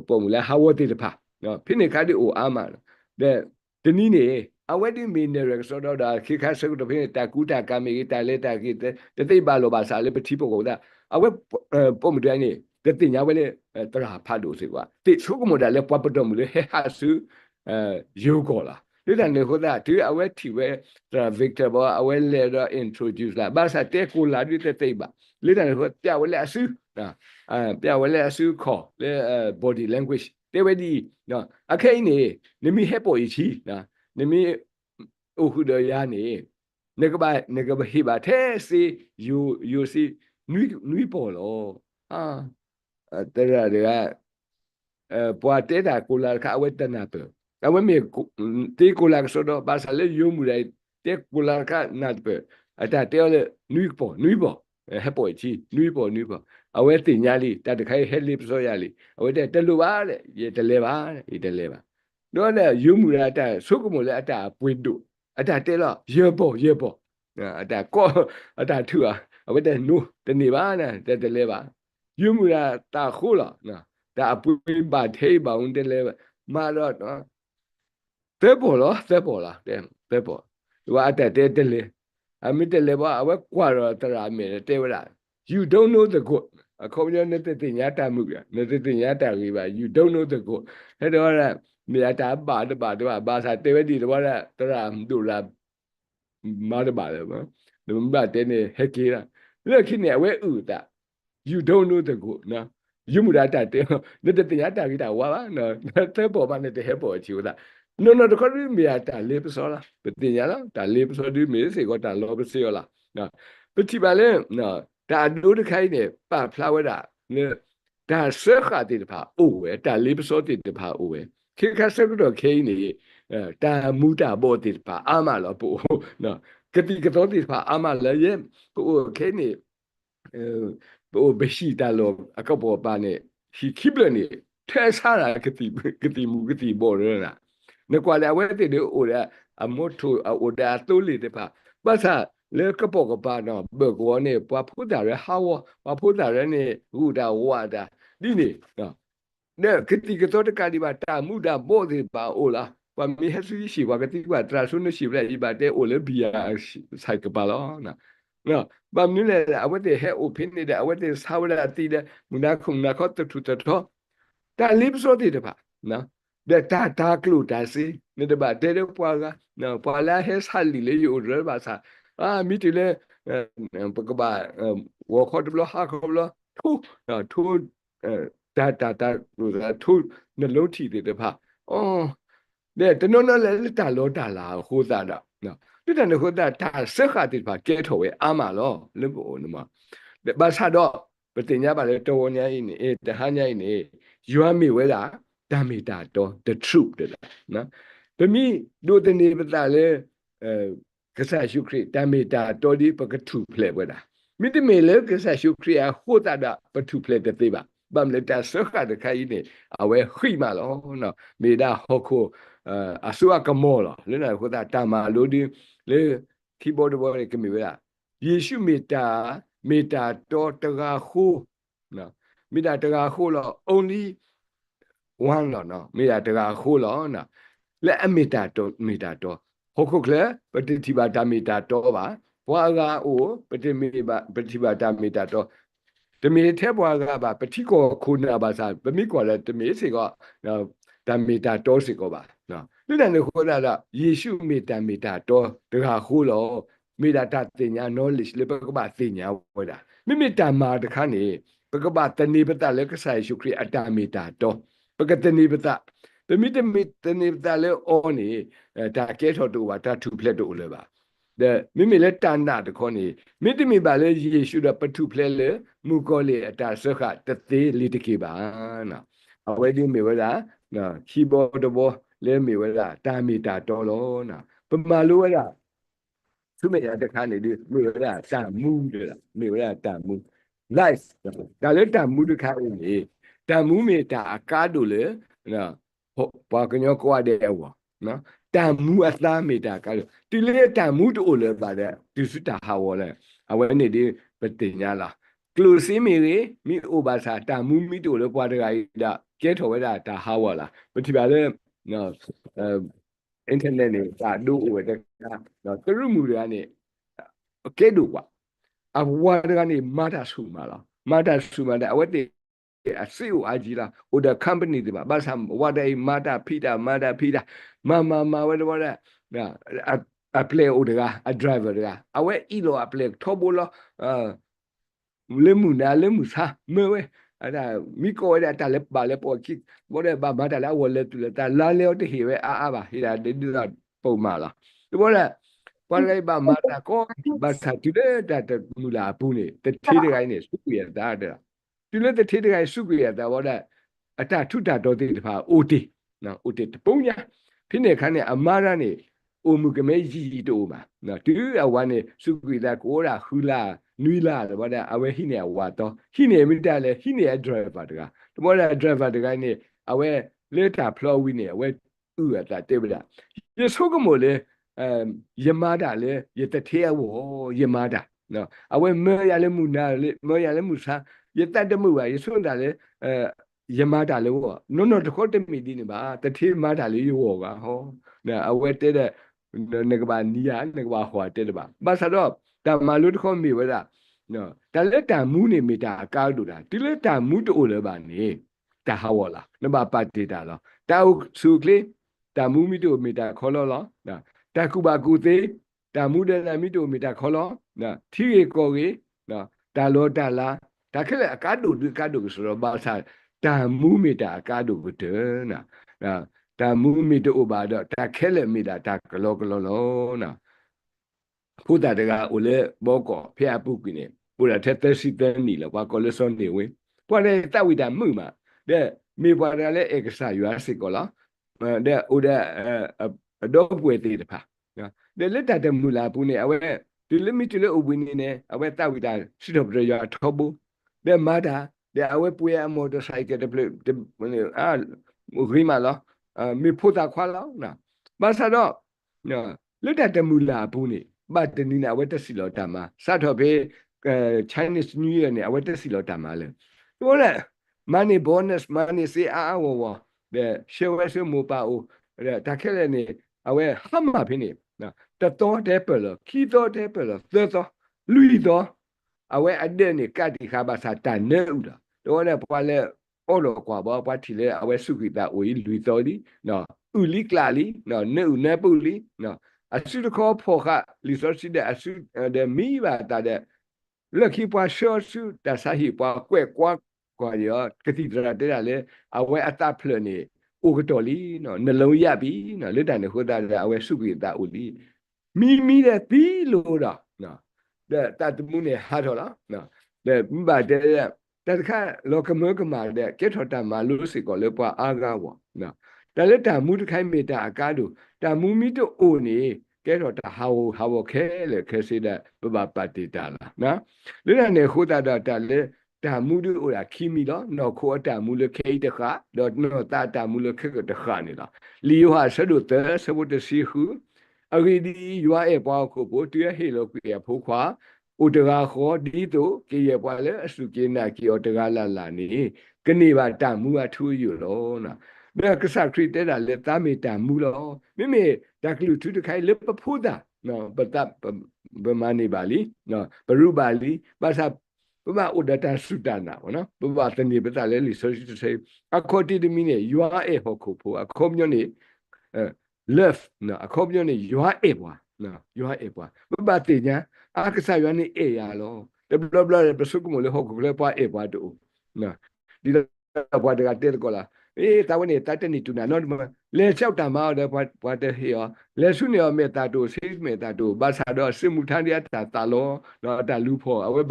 ပုံမူလာဟာဝတ်တစ်ဖာနော်ဖိနေခါဒီအိုအားမတဲ့တနည်းနေအဝဲဒီမီနေရဆိုတော့ဒါခိခါဆုတော့ဖိနေတာကူတာကာမီတာလက်တာကိတသိပါလောပါစာလေပတိပုကောဒါအဝဲပုံမတိုင်းနေတတိညာဝဲလေတရာဖတ်လို့စီကွာတိဆုကမဒါလေပွားပတော်မလေဟဲဟာဆူယူကောလာဒီတန်နေခိုးတာဒီအဝဲထီဝဲတရာဗစ်တာဘောအဝဲလေတော့ introduce လာဘာသာတဲကိုလာဒီတသိပါလေတန်ခိုးပြဝဲလေအဆူပြဝဲလေအဆူခေါ်လေ body language တဲဝဲဒီနော်အခိုင်နေမိဟဲပေါ်ဤချီနော်နမီအိုခုဒယာနေနေကဘာဟိဘာထဲစီယူစီနွီပေါ်လောဟာတရရပွားတဲ့တာကိုလာခအဝဲတနာပဲအဝဲမေတေကိုလာဆိုတော့ဘာသာလေယူမူလိုက်တေကိုလာခနတ်ပဲအတာတဲလေနွီပေါ်ဟဲပေါ်ချီနွီပေါ်အဝဲတင်ညာလီတတခိုင်ဟဲလီပစောရလီအဝဲတဲလူပါလေရေတလဲပါရေတလဲပါတော့လေယူမူရတာဆုကမလေအတာပွေတို့အတာတဲတော့ရေပေါ်အတာကောအတာထူအဝဲတဲနူတနေပါနဲ့တလဲပါယူမူရတာခိုးလားနော်ဒါအပွေပါသေးပါဦးတလဲမာတော့နော်တဲပေါ်လားတဲပေါ်ဒီကအတာတဲလဲအမိတလဲပါအဝဲကွာတော့တရာမြေတဲဝလား you don't know the good အခုညနေတဲ့တင်ညာတာမှုရနေတဲ့တင်ညာတာကြီးပါ you don't know the good အဲ့တော့မြေတာပါဘာသာတေဝဒီတော့တရာဒူလာမာရပါလေနော်ဒီမှာတဲနေဟက်ကေရာလက်ခိနေအဝဲဥတာ you don't know the good နော်ယူမူရတာတဲနေတဲ့တင်ညာတာကြီးတာဝါပါနော်တဲပေါ်ပါနေတဲ့ဟဲပေါ်ချီဦးတာnoတခါရီမြေတာလေးပစောလားတင်ညာလားဒါလေးပစောဒီမြေစေကတာလောပစေလားနော်ပတိပါလေနော်ဒါဒုဒခိုင်းနေပါဖလာဝဲတာနေဒါဆက်ခါတိတဖာအိုဝဲဒါလေးပစောတိတဖာအိုဝဲခေခါဆက်ကတော့ခိနေဒါမူတာဘောတိတဖာအာမလောပို့နော်ကတိကတော့တိတဖာအာမလည်းရဲ့ပို့ခိနေပို့ဘရှိတာလောအကဘောပါနေဟီခိပလနေထဲစားတာကတိမူကတိဘောရနာနကွာလေဝဲတိတို့အိုရအမို့ထိုအိုဒါတိုးလေတဖာဘာသာလေကပေါကပါနော်ဘကောနေပွားဖုတာရဟာဝပွားဖုတာရနေဟူတာဝါတာဒီနေနော်နဲ့ကတိကတော့တကဒီပါတာမူတာဘောဒီပါအိုလားပွားမီဟဆူရှိပါကတိကတရာဆုနရှိပြလိုက်ပါတဲ့အိုလေဘီယာဆိုင်ကပါလောနော်ဘာမင်းလေအဝတ်တဲ့ဟဲအိုဖင်းနေတဲ့အဝတ်တဲ့ဆောလာတီတဲ့မနာခုနာခတ်တူတတော်တာလိပစောတိတပါနော်တဲ့တာကလူတာစီနေတဲ့ပါတဲ့ပွားကနော်ပွာလာဟဲဆာလီလေယူရပါစာမိတီလေပကဘာဝခေါ်တယ်လို့ဟာခေါ်လို့ထိုးတာထိုးနှလုံးထီတယ်တဖာအော်တဲ့တနော်နော်လေတာလောတာလာဟိုသားတော့နော်ဒီတန်ဟိုသားတာဆက်ခါတယ်ဖာကဲထော်ဝဲအာမလောလေဘောနမဘာသာတော့ပတင်ညာပါလေတော်ညာကြီးနေတဟညာကြီးနေယွမ်းမိဝဲတာဓမ္မိတာတော့ the truth တဲ့နော်ဗမီတို့တနေပတာလေကဆာရှုခရတမေတာတော်ဒီပကထုဖလဲဝဲတာမိတမေလေကဆာရှုခရဟိုတာဒါပထုဖလဲတဲ့သေးပါဗမ်လက်တာဆခါတခိုင်းနေအဝဲခိမလောနော်မေဒါဟောခိုအဆူအကမောလောလဲနာဟိုတာတာမာလို့ဒီလေ keyboard ဘောလေကမီဝဲယေရှုမေတာ meta to tega khu no meta tega khu lo only one lo no meta tega khu lo na le meta to hokokle patiba ta meta to ba bwa ga o patiba ta meta to တမီထဲဘွားကပါပတိကောခုနာပါစာပမိကောလည်းတမီစီကောနော်တမီတာတောစီကောပါနော်လူတန်ကိုခေါ်တာယေရှုမေတ္တာတောတခါခိုးလို့မေတ္တာတင်ညာ knowledge လေပကပါတင်ညာဝဲတာမိမိတမာတခါနေပကပါတနိပတလည်းကဆိုင်ရှုခရအတ္တမေတ္တာတောပကတနိပတပမိတမိတနိပတလည်းအောနေဒါကဲထော်တူပါတထူဖလက်တူလည်းပါမိမိလည်းတဏ္ဍတခေါနေမိတမိပါလေယေရှုတော့ပထုဖလဲလေမူကောလေအတာစခတသေးလေးတကေပါနော်အဝဲဒီမေဝလာနော်ခီဘောတဘောလဲမေဝလာတာမီတာတော်လို့နော်ပမာလိုဝလာသူမေရတခါနေဒီမေဝလာတာမူတယ်လားမေဝလာတာမူ life ဒါလည်းတာမူတခါဦးလေတာမူမေတာအကားတို့လေနော်ဟုတ်ဘာကညောကွာတဲ့ဝနော်တာမူအသားမေတာကဒီလေတာမူတို့လေပါတဲ့ဒီစတာဟာဝလဲအဝဲနေဒီပတင်ညာလားကလူစီမီရီမိအိုဘာသာတာမူမီတို့လေပွားတကကြီးဒါကဲထော်ဝဲတာဒါဟာဝလားပတိပါလေနော်အင်တာနက်နေတာတို့ဝဲတဲ့နော်သူတို့မူတွေကနေကဲတို့ကွာအဝါတကနေမာတာဆူမာလားမာတာဆူမာတဲ့အဝဲတေအစီအိုအကြီးလားဟိုတဲ့ company တွေပါဘာသာဝါဒိုင်မာတာဖိတာမဝဲတော့အပလေအိုတကအဒရိုင်ဗာကအဝဲအီလိုအပလေထောဘောလလေမူနာလေမူစာမဲဝဲအဲ့ဒါမိကိုရတာလည်းပါလေပေါ်ကိဘောတဲ့ဘာတာလည်းဝလဲတူလည်းတာလာလေတဟိဝဲအာပါဟိတာဒီတော့ပုံမလားဒီဘောတဲ့ဘာလဲဘာမာတာကိုဘာသာတူတဲ့တမူလာဘူးနေတထေးတကိုင်းနေစုပြရတာတဲ့ဒီလေတထေးတကိုင်းစုပြရတာဘောတဲ့အတထုတာတော်တဲ့တဖာအိုတီနော်အိုတီပုံညာဖြစ်နေခန်းနေအမားရနေအိုမူကမဲကြီးတိုးမှာနော်တူအဝါနေစုကွေတာကိုရာခူလာနွီလာတော့ဗါအဝဲဟိနေဝါတော့ဟိနေမိတလည်းဟိနေဒရိုင်ဗာတကတမောဒရိုင်ဗာတကနေအဝဲလေတာဖလော်ဝီနေအဝဲဥရတာတေဗလာယေဆုကမိုလေယမာတာလေယတထေဝယမာတာနော်အဝဲမဲရလေမူနာလေမဲရလေမူစာယတတမှုပါယေဆုတာလေယမာတာလေဝနော်တခေါတမီဒီနေပါတထေမာတာလေယောကဟောနော်အဝဲတဲ့နကဘာနီယာနကဘာဟွာတဲ့ပါဘာသာတော့တာမလူတခေါမီဝဒါနော်ဒါလက်တာမူနေမီတာအကားတူတာဒီလက်တာမူတိုလည်းပါနေတာဟာဝလာနဘာပတ်တေတာလောတာစုကလေးတာမူမီတိုမီတာခေါ်လောနော်တာကူပါကူသေးတာမူတဲ့မီတိုမီတာခေါ်လောနော်ထီရီကိုကြီးနော်တာလောတာလာဒါခက်လက်အကားတူကတူဆိုတော့ဘာသာတာမူမီတာအကားတူကတဲ့နော်တာမူမီတိုဘာတော့တာခဲလက်မီတာတာကလောနော်ဖူတာတကအိုလေဘောကောဖျားပုကိနေပူရတဲ့သက်စီတဲ့နီလောဘာကောလစွန်နေဝဲပွားတဲ့တဝိတာမှုမှာတဲ့မေပွားရလဲဧကဆာယူအစစ်ကောလားတဲ့အိုတဲ့အတော့ပွေသေးတဖာနော်တဲ့လက်တမူလာပူနေအဝဲဒီလမီတလေအဝင်းနေအဝဲတဝိတာရှိတော့ပြရထောဘူးတဲ့မာတာတဲ့အဝဲပွေအမော်တိုဆိုင်ကတဲ့အာဂိမာလားမေဖူတာခွာလားနော်ဘာသာတော့နော်လက်တမူလာပူနေဘာတနီနာဝတ်တစီလောတာမှာစတော့ဘေChinese New Year နဲ့အဝတ်တစီလောတာမှာလေပြောလဲ money bonus money စေအားဝဝတဲ့ရှေဝဲဆမပါဦးဒါခက်လည်းနေအဝဲဟမ်မှာဖြစ်နေနော်တတော်တဲ့ပလောခီတော်တဲ့ပလောသောလူတော်အဝဲအတဲ့နေကတိခါပါစာတန်နေဦးတာတော့လည်းပွားလဲအော်တော့ကွာဘာထီလဲအဝဲစုခိတာဦးလူတော်ဒီနော်ဥလီကလာလီနော်နေဦးနေပူလီနော်အစုတခေါ်ဖို့ကလီဆိုစီတဲ့အစုတဲ့မိပါတဲ့လက်ခိပွားရှော့စုတဆာဟိပွားကွဲ့ကွာရောကတိဒရာတဲ့လေအဝဲအတဖလနေဥကတော်လီနော်နှလုံးရပြီနော်လက်တန်နေဟိုတာအဝဲစုကိတာဦးလီမိတဲ့သီလို့တော့နော်တဲ့တတ်မှုနေဟာတော့လားနော်တဲ့မိပါတဲ့တခါလောကမေကမာတဲ့ကဲထော်တာမာလို့စီကောလေပွားအာကားဝနော်ဒါလက်တာမူတခိုင်းမေတာအကားတို့တာမူမီတို့အိုနေကဲတော့တာဟာဝခဲလေခဲစီတဲ့ဘဘပတိတာလားနော်လက်ရနေခိုးတာလေတာမူတို့အိုရာခီမီတော့နော်ခိုးတာမူလခဲတခါတော့နော်တာမူလခဲကတခါနေလားလီယိုဟာဆဒုတဲဆဘုတစီခုအဂီဒီယွာအေပွားခုပိုတူရဟေလောကွေဖိုးခွာ อุตราขอดีตัวเกี่ยวกับเลยสุกินาเกี่ยวกับลาลานี่ก็นี่ว่าตามมูอาทุอยู่แล้วนะเมื่อกษัตริย์คริสต์ได้เลยตามมีตามมูแล้วไม่มีดักลุทุกใครเล็บปะพูดอ่ะเนาะปะตับประมาณนี้บาลีเนาะปรูบาลีภาษาประมาณอุดตาสุดานะวะเนาะประมาณตอนนี้ภาษาเลยลิโซชิตเซอะคอติดมิเนี่ยยัวเอฮอกโพอะคอมยนี่left နော်အခုပြောနေရွာเอบว่ะနော်ရွာเอบว่ะဘာတိညာအခါရွာနေเอရလောတဘလဘလပစုကမလေဟုတ်ကလေပွားเอบว่ะတူနော်ဒီတော့ဘွားတကတဲ့ကောလားတာဝန်နေတာတနေတူနာနော်လေလျှောက်တာမအောင်တဲ့ဘွားတဲ့ဟေရောလေဆုနေရောမေတာတူစိတ်မေတာတူဘာသာတော့စမှုထန်ရတာလောနော်တာလူဖို့အဝဲ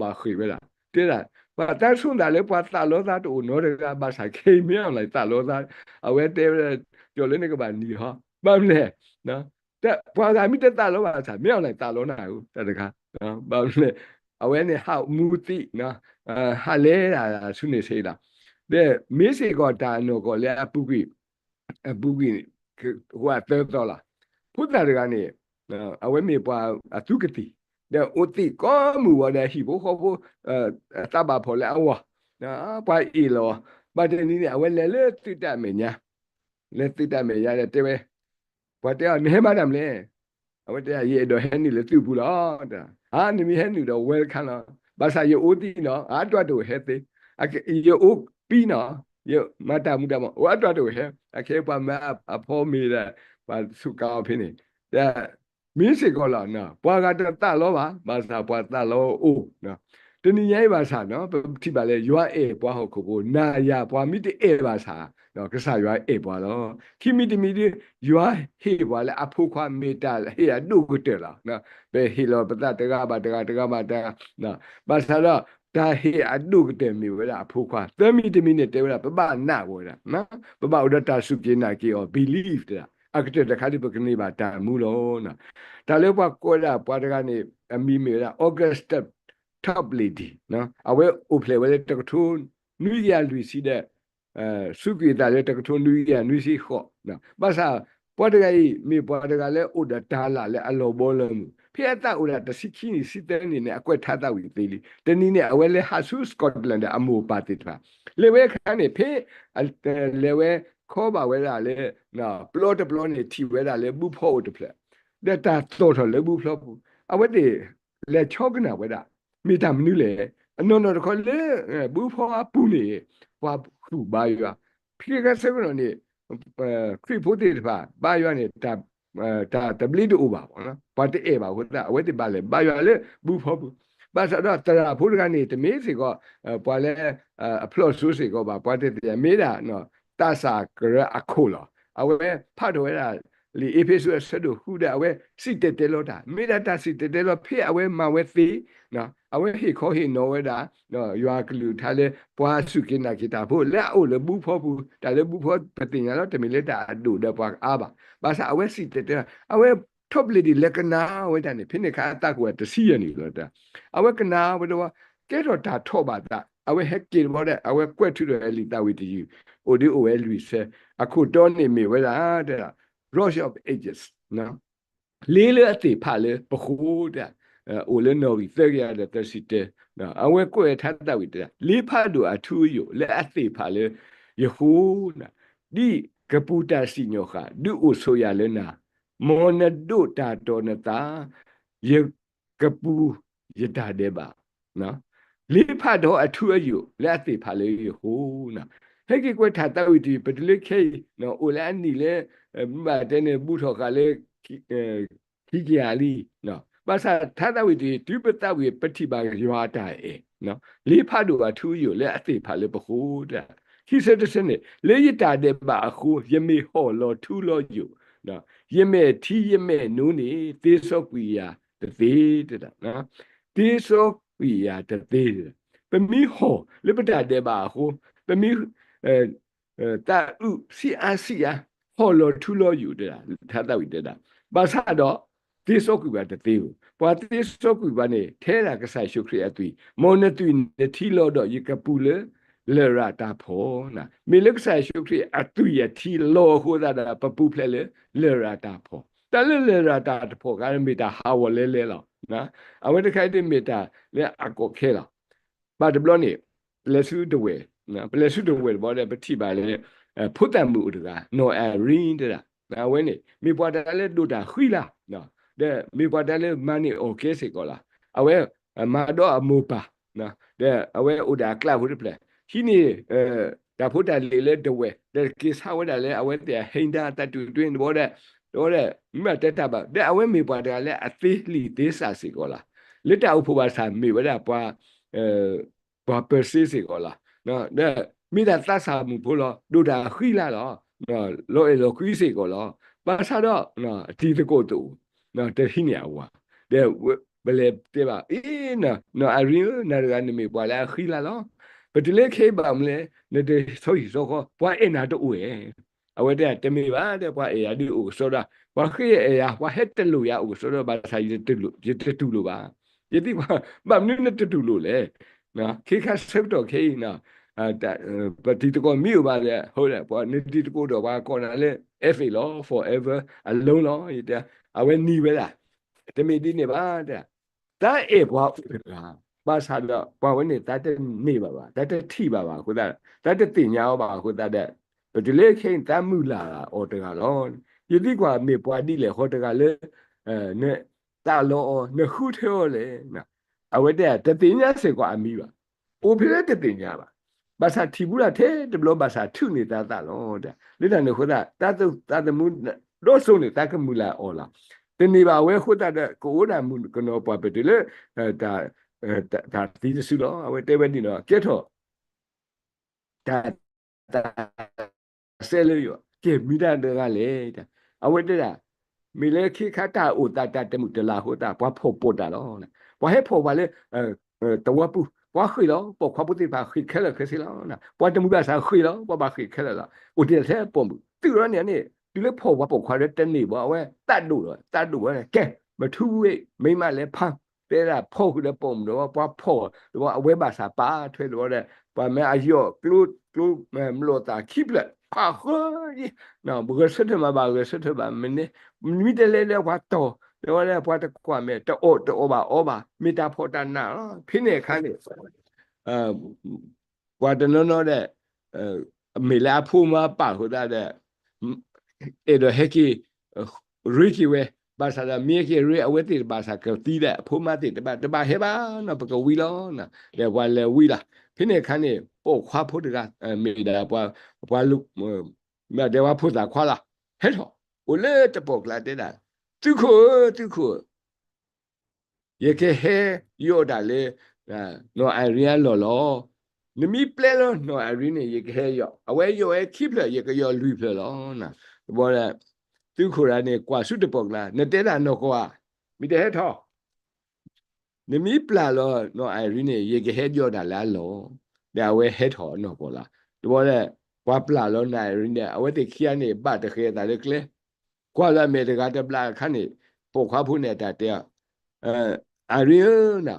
ဘာခွေပဲလားတဲ့လားဘာတဆုန်တာလေဘွားတာလောသားတူနော်တကဘာသာခေမြောင်းလိုက်တာလောသားအဝဲတဲ့ပြောလဲနေကဘာနီဟာဘာမလဲနော်တဲ့ဘွားကမိတက်တာလောပါစားမြောင်းလိုက်တာလောနာဘူးတဲ့တကားနော်ဘာမလဲအဝဲနေဟာမူတိနော်ဟာလဲတာဆုနေစေးလားတဲ့မေးစေကောတာနော်ကောလဲအပုကိဟိုအတဲတော်လားဖုဒ္ဓရကနေအဝဲမေပွားအတုကတိတဲ့ဥတိကောမူဝတဲ့ဟိဘဟောဘတဘာဖော်လဲအဝနော်ပွားဤလောဘာတဲ့နည်းနဲ့အဝဲလဲလဲတိတမေညာလဲတိတမေရတဲ့တဲဘာတဲ့နေမနမ်လဲအဝဲတဲ့ရေတော့ဟဲနီလဲသူဘူးလားတဲ့ဟာနိမီဟဲနီတော့ welcome လားဘာသာယေဥတိနော်အတွတ်တော့ဟဲသေးယေဥပြီးနော်ယေမတာမှုတမဝတ်တော့ဟဲအခေပါမအဖော်မီတဲ့ဘာစုကောင်းဖြစ်နေတဲ့မင်းစေကောလာနော်ဘွာကတလောပါဘာသာဘွာတလောအိုနော်တနည်းရိုက်ပါစာနော်တိပါလေရွာအေဘွာဟုတ်ကိုနာရဘွာမိတအေပါစာနော်ကစားရွာအေဘွာလောခိမိတမီဒီရွာဟေဘွာလေအဖို့ခွာမေတာဟေရဒုကတဲ့လားနော်ဘယ်ဟီလောပတတကဘာတကဘာတနော်ဘာသာတော့ဒါဟေအဒုကတဲ့မီဝဲအဖို့ခွာသမီတမီနဲ့တဲဝဲပပနာဝဲနော်ပပဥဒတာစုပြေနာကီအော believe တဲ့အကတဲ့တခါဒီပကနေပါတာမူလို့နော်ဒါလည်းဘွာကိုလာဘွာတကနေအမီမေလာ August top lady နော်အဝဲဥဖလေဝဲတကထုနူရလူစီတဲ့စုပြေတာလည်းတကထုနူရနူစီခော့နော်ဘာသာဘွာတကကြီးမေဘွာတကလည်းဥဒတာလာလည်းအလောဘောလုံးဖျက်တာဥဒတစီခီနီစီတဲ့နေနဲ့အကွက်ထားတာဝီသေးလီတနည်းနဲ့အဝဲလေဟာဆူစကော့တလန်အမိုပါတိတပါလေဝဲခန်းနေဖေးလေဝဲခေါ်ပါဝဲတာလေနော်ပလော့နေထီဝဲတာလေဘူးဖို့တဖလက်တဲ့တာတော်လေဘူးဖလို့အဝဲတေလေချောကနာဝဲတာမိတမနူးလေအနော်တခေါ်လေဘူးဖို့အပူနေဘွာခုဘာရွာဖိကဆက်ကတော့နေခရီဖို့တေတပါဘာရွာနေတာတဘလီတူပါဘောနော်ဘာတေအေပါဟုတ်တာအဝဲတေပါလေဘာရွာလေဘူးဖို့ဘာသာတော့တရာဖို့ကနေတမေးစီကောပွာလဲအဖလော့ဆူစီကောဘာပွာတေတမေးတာနော်တာစာကရအခုလောအဝဲဖတ်တော့ရလီအေဖေဆူဆဒခုဒါအဝဲစီတဲလောတာမေဒါတာစီတဲလောဖေအဝဲမဝဲသေးနော်အဝဲဟေခေါ်ဟေနော်ဝဲတာနော်ရွာကလူထားလဲပွားစုကိနာကိတာဖို့လက်အိုလေဘူးဖို့ဘူးဒါလေဘူးဖို့ပတင်ရတော့တမီလက်တာအတူတော့ပွားအားပါဘာသာအဝဲစီတဲအဝဲ top lady လက်ကနာဝဲတာနေဖိနေခါအတကွာတစီရနေလို့တာအဝဲကနာဝဲတော့ကဲတော့ဒါထော့ပါတာအဝဲဟက်ကီဘောတဲ့အဝဲကွက်ထူတယ်လီတာဝီတီအိုဒီအိုဝဲလူဆဲအခုတော့နေမိဝဲတာတဲ့ rush of ages နော်လေးလေအတိဖာလေပခုတဲ့အိုလေနော်ဝီသက်ရတဲ့တစီတဲ့နော်အဝဲကွက်ထတ်တာဝီတဲ့လေးဖာတို့အထူးယလေအတိဖာလေယခုနာဒီကပူတာစီညောခါဒူအိုဆိုရလေနာမောနဒုတာတော်နတာယေကပူယတာတဲ့ပါနော်လေးဖတ်တော့အထူးအယူလက်သေးဖာလေးဟိုးနာဟဲ့ကွထားတဝီတီပဒလိခေနော်အိုလန်နီလေမတဲ့နေဘူးထော်ကလေးခိကြလီနော်ဘာသာထားတဝီတီဒုပတဝီပတိပါရွာတာနော်လေးဖတ်တော့အထူးယူလက်အသေးဖာလေးပခုတဲ့ခိစတဲ့စနေလေးရတာတဲ့ပါအခုယမေဟောလောထူလောယူနော်ယမေထီယမေနူးနေသေစောကွီယာတသေးတဲ့နော်သေစောဝီယာတသေးပမီဟောလပတာတဲ့ပါဟိုပမီတာဥစီအာစီယာဟောလောထူလောယူတဲ့ထားတဝီတဲ့ဘာသာတော့သေစောကွီယာတသေးကိုဘာသေစောကွီယာနေထဲတာကဆိုင်ရှုခရအသွီမောနသွီနေထီလောတော့ယကပူလေလေရာတာဖောနာမေလကဆိုင်ရှုခရအသွီယထီလောဟိုတာပပူဖလဲလေရာတာဖောတလေရာတာဖောကရမီတာဟာဝလဲလော นะเอาไว้ที่ใครที่เมตตาเนี่ยอากเคล่ะบาดบลอนี่เปลสุดเวนะเปลสุดเวบ่ได้ปฏิบาเลยพุทธมูดกาโนแอรินเดละนะเว้นี่มีปวดอะไรดูดาขุยละนะเด้มีปวดอะไรมันนี่โอเคสิก็ละเอาไว้มาดอมูปะนะเด้เอาไว้อุดากลาหุดเปลที่นี่ดาพุทธเลยเดเวเด้กิสาวดาเลยเอาไว้เดี๋ยวหินดาตัดตุยนบ่ได้တော့တဲ့မြတ်တက်တာပါတဲ့အဝဲမေပွားတယ်လည်းအသေးလီသေးစာစီကောလားလက်တောက်ဖို့ပါစာမေဝဒပွားပွားပစီစီကောလားနော်တဲ့မိတာသတ်စာမှုဖို့လို့ဒုတာခိလာတော့နော်လောလောခွီးစီကောလားပါစာတော့နော်အတီတကိုတူနော်တခိနေဝါတဲ့ဘလေတဲ့ပါအေးနော်အရင်နာရကနေမေပွားလာခိလာတော့ဘယ်တလေခေပါမလဲနေတဲ့ဆိုရီဆိုခေါ်ပွားအနာတော့ဦးရဲ့အဝဲတဲ့တမေပါတဲ့ပွားအေရဒီဦးဆိုတာပွားခေအေရပွားဟက်တလူရဦးဆိုတော့ဘာသာရတလူရတတူလို့ပါယတိပါမနနဲ့တတူလို့လေနော်ခေခါဆက်တော့ခေနော်ပတိတကောမြို့ပါလေဟုတ်တယ်ပွားနေတိတကောတော့ဘာကောနာလေ FA လော forever အလုံးလောရတဲ့အဝဲနီးပဲလားတမေဒီနေပါတဲ့ဒါအေပွားပါစာတော့ပွားဝဲနေတာတဲ့နေပါဒါတဲ့ထိပါခုဒါတဲ့တင်ညာပါခုဒါတဲ့ဒီလေခိန်တမှုလာအော်တကတော့ယတိကွာမေပွားတိလေဟောတကလေနဲ့တာလောနခုထောလေနော်အဝဲတဲ့တတင်ညာစေကွာအမိပါအိုဖိတဲ့တတင်ညာပါဘာသာထီဘူးလားတဲ့တဘလောဘာသာထုနေတာတာလောတဲ့လိတန်ခုဒါတာတမှုတော့ဆုံးနေတာကမူလာအော်လားတင်နေပါဝဲခုဒါတဲ့ကိုဒါမှုကနောပွားပဲလေဒါဒီစုလောအဝဲတဲဝဲဒီနော်ကဲတော့ဒါဆဲလို့ရကဲမိတာတကလေအဝဲတဲ့မိလေခိခတာဥတတတမှုတလာဟိုတာဘွားဖို့ပို့တာလောဘွားဟဲဖို့ပါလေတဝပူဘွားခွေလောပေါ့ခွာပုတိပါခွေခဲလခဲစီလောနာဘွားတမှုပါစာခွေလောဘွားပါခွေခဲလလားဥတည်တဲ့ပုံဘူးသူရောနေနေဒီလေဖို့ဘွားပေါ့ခွာတဲ့တနေဘွားဝဲတတ်လို့ကဲမထူးဝိမိမလည်းဖမ်းတဲ့တာဖို့ကလည်းပုံတော့ဘွားဖို့တော့အဝဲပါစာပါထွဲတော့တဲ့ဘွားမဲအယောကလုမလို့တာခိပလက်ဟာဟိုနော်ဘုရစတဲ့မှာပါရစတဲ့ပါမင်းမိတယ်လေဝတ်တော့တော့လည်းဘွားတကွာမဲတော့ပါမိတာဖို့တနာဖိနေခါနေဘွားတနော်တဲ့မေလာဖူမပါဟိုတဲ့အဲ့တော့ဟက်ကီရီကီဝဲဘာသာမြေကီရီအဝဲတိဘာသာကတီးတဲ့ဖူမတိတပါဟဲပါနော်ပကဝီလောနော်လေဘွားလေဝီလာဖိနေခါနေပို့ခွာဖို့တကမေဒါဘွားလူမြတ်တယ်ဝါဖို့တာခွာလာဟဲ့တော့โอเลตปอกลาเตdaตุโคye ke he yo da le no area lo ni mi ple lo no area ni ye ke he yo awe yo e keep le ye ke yo lui ple lo na bo la tu kho ra ni kwa su te pok la ne te da no kwa mi te he tho ni mi pla lo no area ni ye ke he yo da la lo da awe he tho no bo la bo la kwa pla lo na area ni awe te khia ni ba te khe da le kleကွာလာမေတကတပလာခဏနေပုတ်ခွားဖို့နေတာတဲ့အရီနာ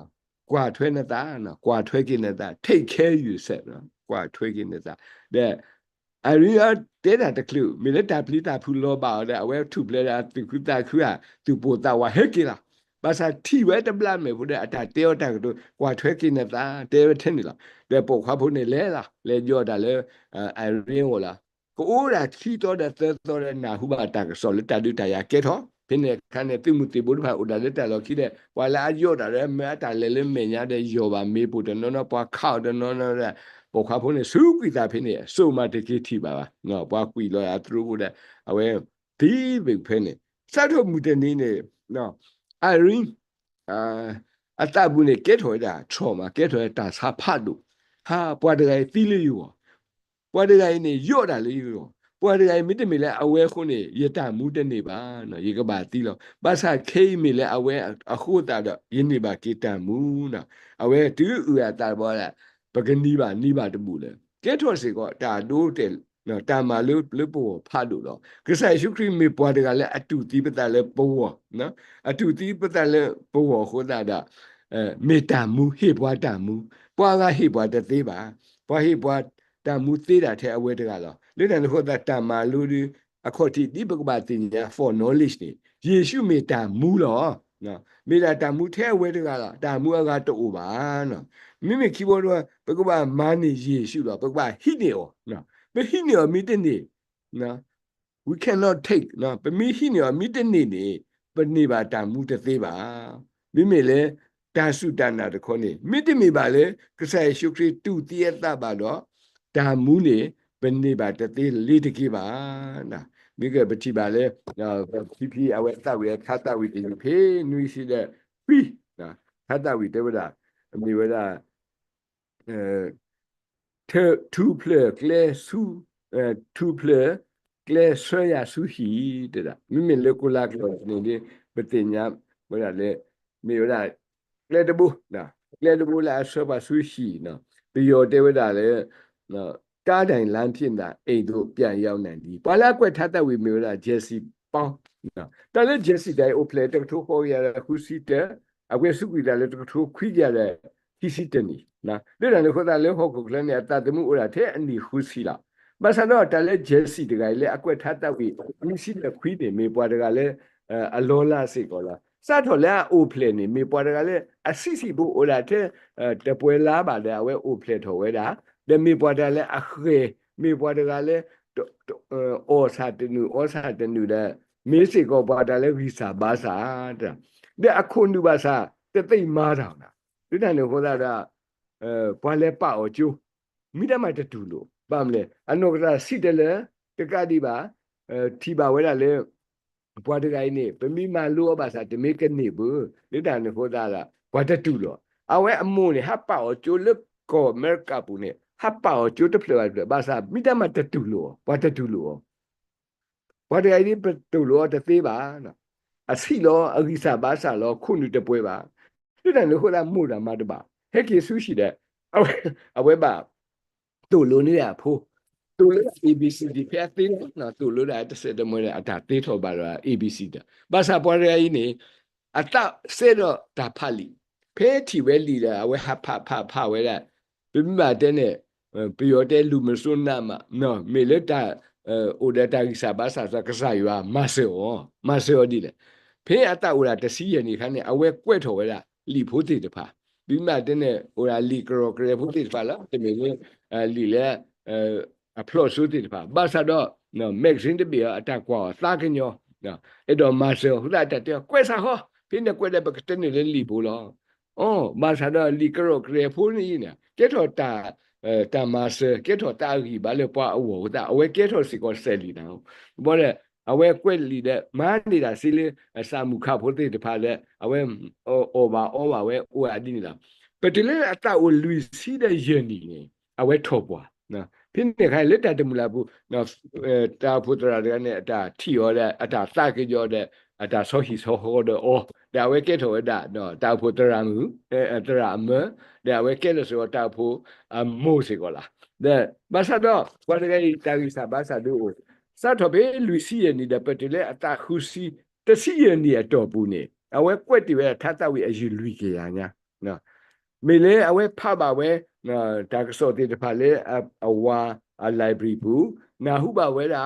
ကွာထွဲနေတာနော်ကွာထွဲကိနေတာထိတ်ခဲယူဆက်နော်ကွာထွဲကိနေတာတဲ့အရီတဲတာတကလူမီလက်တာပလီတာဖူလောပါတဲ့အဝဲထုပလဲတာသူကတာခူရသူပိုတာဝဟဲကိလာဘာသာတီဝဲတပလာမေဘူးတဲ့အတာတဲရတာကတော့ကွာထွဲကိနေတာတဲရထင်းနေလားတဲ့ပုတ်ခွားဖို့နေလဲလားလဲကြောတာလဲအရီဟောလားကိုရာခီတော်တဲ့တော်တဲ့နာဟုဘာတာကစောလက်တတူတရာကဲတော့ဖိနေခန်းနဲ့ပြမှုတိဘုဒ္ဓဘာဥဒါလက်တလောခိတဲ့ဝါလာရော့တာရဲမဲတာလဲမညာတဲ့ယောပါမေးဖို့တဲ့နော်ပွားခောက်တဲ့နော်တဲ့ပေါ်ခါဖို့နေစုကွီတာဖိနေစုမတကိတိပါနော်ပွားကွီလောရသူတို့တဲ့အဝဲဒီဘိဖိနေစတ်ထုတ်မှုတဲ့နေနေနော်အရင်အတဘူးနေကဲထော်တာချော်မှာကဲထော်တာစာဖတ်လို့ဟာပွားတဲ့သီးလေးယူပွားတဲ့နေရော့တာလေးယူပွားတဲ့မိတမီလဲအဝဲခုနေရတမှုတဲ့နေပါနော်ရေကပါတီးလို့ဘာသာခေးမီလဲအဝဲအခုတာတော့ယင်းနေပါကေတမှုနော်အဝဲတူဥရတာဘောလားပကနီးပါနီးပါတမှုလဲကဲထော်စီကတာတိုးတယ်နော်တာမာလို့ပို့ဖတ်လို့တော့ကစားရှုခရီမေပွားတဲ့ကလည်းအတူတီးပတလည်းပို့နော်အတူတီးပတလည်းပို့ဟိုတာမေတ္တာမှုဟေပွားတာမှုပွားကဟေပွားတဲ့သေးပါပွားဟေပွားတာမှုသေးတာထဲအဝဲတကလောလေတန်ဟိုတာတာမာလူဒီအခေါ်တိဒီပကပါတင်ညာ for knowledge နေယေရှုမေတ္တာမူလော နော်မိလာတမှုထဲဝဲတကလားတမှုအကတူပါနော်မိမိခီဘောတော့ပကဘာမာနီယေရှုတော့ပကဘာဟိနေောနော်ပဟိနေောမိတဲ့နေနော် we cannot take နော်ပမိဟိနေောမိတဲ့နေနေပနေပါတမှုတသေးပါမိမိလေတာစုတနာတခေါနေမိတမိပါလေကဆိုင်ရှုခရစ်တူတည်တာပါတော့တာမှုနေပနေပါတသေးလေးတကြီးပါနော်မိကပတိပါလေဖြီးအဝဲတဝဲခတ်တဝီဒီဖေးနွီရှိတဲ့ဖီနော်ခတ်တဝီတေဝဒအမိဝဒtwo player clay su two player clay soya sushi တဲ့မိလေကိုလာကနေဒီပတိညာဘယ်လဲမိဝဒclay တဘူနော် clay တဘူလာဆိုပါ sushi နော်ပြီးတော့တေဝဒလေနော်တားတိုင်လမ်းဖြစ်တာအိမ်တို့ပြန်ရောက်နိုင်ဒီဘာလာကွက်ထတ်တဝီမျိုးလားဂျက်စီပေါင်းနော်တလည်းဂျက်စီတိုင်းအိုပလက်တထိုးခေါ်ရတဲ့ခုစီတဲ့အကွေစုကွေတယ်လည်းတထိုးခွိကြတဲ့ခိစီတနီနော်ဒီလည်းခေါ်တာလည်းဟောကုကလည်းအတတမှုဥရာတဲ့အနီခုစီလားဘာသာတော့တလည်းဂျက်စီတကယ်လည်းအကွက်ထတ်တဝီမိစီတဲ့ခွိတယ်မေပွားတကလည်းအလောလာစိကောလားစတော်လည်းအိုပလက်နေမေပွားတကလည်းအစီစီဘူးဥရာတဲ့တပွဲလာပါတဲ့အဝဲအိုပလက်ထော်ဝဲတာde mi puada le akhe mi puada ga le o sa tenu de mi si ko puada le visa ba sa da de akhonu ba sa te tai ma da na di dan ne ho da pwa le pa o chu mi da ma tatu lo ba mle ano ga si de le te ka di ba thi ba we da le puada ga ni pe mi ma lo ba sa de me ke ni bu di dan ne ho da la pwa tatu lo awe amu ni ha pa o chu le ko mer ka pu neဟာပါအကျိုးတစ်ဖက်ဘာသာမိတမတတူလို့ဘာတတူလို့ဘာတဲ့အဲ့ဒီတူလို့တသေးပါနော်အစီလောအဂိစာဘာသာလောခုနတပွဲပါဒီတန်လို့ဟိုလာမှုတာမတပါဟဲ့ကေဆူရှိတဲ့အဝဲပါတူလို့နေရဖို့တူလို့ ABCD ဖက်သေးနော်တူလို့တဲ့တစ်စက်တမွေးတဲ့အတာသေးထော်ပါတော့ ABC တဲ့ဘာသာပေါ်ရည်နေအတာစေတော့ဒါဖလီဖဲတီဝဲလီတာအဝဲဟာဖဝဲတဲ့ပြမတဲ့နဲ့ပြီးတော့တဲ့လူမစွန်းနာမနော်မေလက်တာအိုဒတာကိစာဘာသာကစားရွာမဆေောဒီလေဖေးအတာအိုရာတစီရနေခါနဲ့အဝဲကွဲ့ထော်ဝဲတာလီဖိုးတေတဖာပြီးမှတဲ့နဲ့အိုရာလီကရောကရဖိုးတေတဖာလားတမေလီလေအဖလော့ဆူတေတဖာဘာသာတော့နော်မက်ဇင်းတပြအတာကွာသာကညောနော်အဲ့တော့မဆေဟူလာတဲ့ကွဲစားဟောဖေးနဲ့ကွဲတဲ့ပကတဲ့နဲ့လီဖိုးလောအော်ဘာသာတော့လီကရောကရဖိုးနေနေကဲတော့တာမစကဲတော့တာကြီးဘာလဲပွားအဝတာအဝဲကဲတော့စီကောဆယ်လီတော့ဘောတဲ့အဝဲကွက်လီတဲ့မန်းနေတာစီလေစာမှုခဖို့တဲ့တဖာလဲအဝဲအော်ဘာဝဲအိုအဒီနေတာပတလေအတာအိုလူစီတဲ့ယန်နီနေအဝဲထော်ပွားနော်ဖိနေခိုင်လက်တမလာဘူးနော်တာဖုတရာတဲ့နဲ့အတာထီရောတဲ့အတာစကကြောတဲ့အတာဆောဟီဆောဟောတဲ့အော်ဒါဝဲကဲထော်တဲ့နော်တာဖုတရာမှုတရာမဒါဝဲကဲလို့ဆိုတာဖို့မိုးစီကောလားတဲ့ဘာသာတော့ဘာတကယ်တာကိစာဘာသာတို့စတော့ဘေလူစီရနေတဲ့ပတလေအတာခုစီတစီရနေတော့ဘူးနေအဝဲကွက်တီဝဲထတ်တဝီအယူလူကြီးရညာနော်မေလေအဝဲဖပါဝဲဒါကစောတေတဖာလေအဝါအလိုက်ဘရီဘူးနာဟုပါဝဲတာ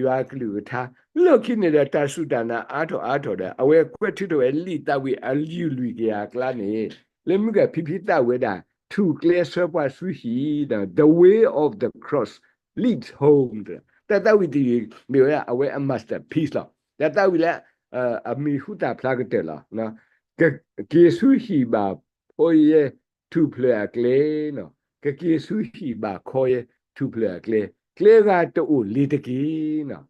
ရွာကလူထားလောခိနေတဲ့တဆုတနာအားတော်တဲ့အဝဲကွက်ထတော့လိတဝီအယူလူကြီးရကလာနေလေမြကဖိတဝဲတာto clear surface sushi the way of the cross leads home that we did me away a masterpiece la that we la a mi huta plagatela na ke sushi ba oye to play clay no ke sushi ba koye to play clay ga to litiki no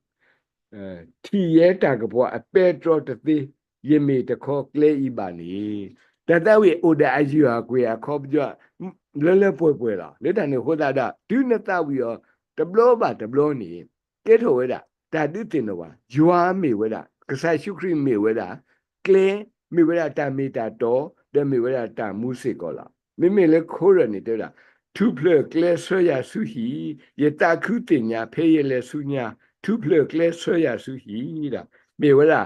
ti ye ta ka bo a petro te ye me te ko clay ibani that we order as you are we are called leပွေလာလက်တန်နေဟိုတာဒုနတဝီရောတဘလောပါတဘလောနေကဲထော်ဝဲတာဒါတိတင်တော့ပါယွာမေဝဲတာကဆိုင်ရှုခရိမေဝဲတာကလင်းမေဝဲတာတာမီတာတော်တမေဝဲတာတာမူစေကောလာမိမိလေခိုးရနေတဲ့တာtwo play clay soya sushi ye ta khu tin nya phe ye le su nya two play clay soya sushi da me wé da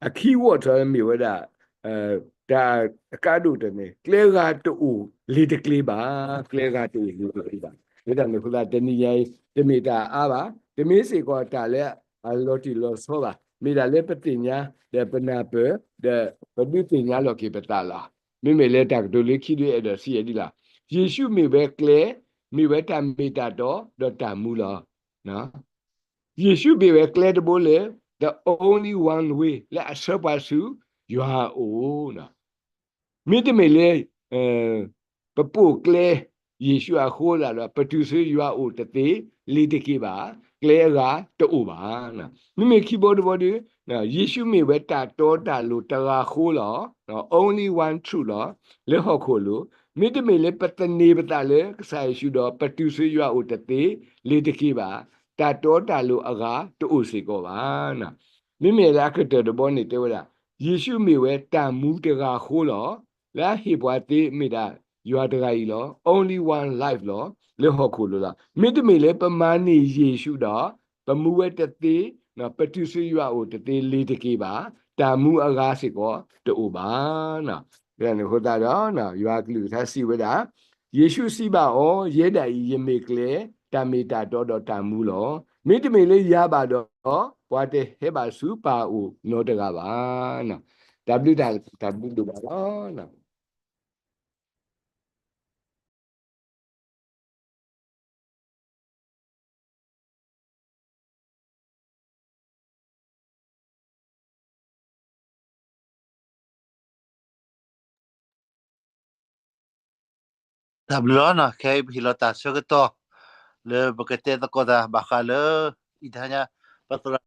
a keyword ဆိုme wé daဒါအကားတို့တည်းကလေကတူလီတကလေးပါကလေကတူလီတကလေးပါဒါနဲ့ခုလာတနည်းရိုင်းတမီတာအားပါတမီးစီကောတာလဲအလော်တီလော်ဆောပါ မိတာလေပတိညာတဲ့ပနာပတဲ့ပတိတိညာလောကိပတာလာမိမေလေတက်ဒိုလေခိတွေအဲ့ဒါစီရဒီလားယေရှုမိပဲကလေမိပဲတမေတာတော့တမူလားနော်ယေရှုမိပဲကလေတဘိုးလေ the only one way လက်အစပါစု you are all နော်မိတမေလေပပုကလေယေရှုအခိုးလာတော့ပတူဆွေ you are all တသေးလေးတကေပါကလေကတူပါနော်မိမေခိဘောဒဘောဒီနော်ယေရှုမိပဲတာတော်တာလို့တရာခိုးလောနော် only one true လောလေဟောခိုးလို့မိတမေလေပတနေပတလေကဆိုင်ရှုတော့ပတူဆွေ you are all တသေးလေးတကေပါတာတော်တာလို့အကားတူစီကောပါနော်မိမေလာကတဲ့ဘောနေတေဝလာယေရှုမိဝဲတာမူတရာခိုးလောလာဟိဘွာတိမိတာ you are တရာကြီးလော only one life လောလေဟောခုလောမိတမေလေပမာဏီယေရှုတော့ပမူဝဲတသေးနော်ပတုဆွေရွာကိုတသေးလေးတကေပါတာမူအကားစစ်ကောတူပါနော်ဒါနဲ့ဟိုတာတော့နော်ရွာကလူသာစီဝဲတာယေရှုစီပါဩရဲတိုင်ယမေကလေတာမီတာတော့တာမူလောမိတမေလေးရပါတော့ဘွာတဲ့ဟဲပါစုပါဦးနောတကပါနော် W တာ W တို့ပါနော်ဒါဘလောနာခဲဘီလာတာဆွတ်တော့လေဘကတဲ့တကောဒါဘာခါလေဣဒါညာပတ်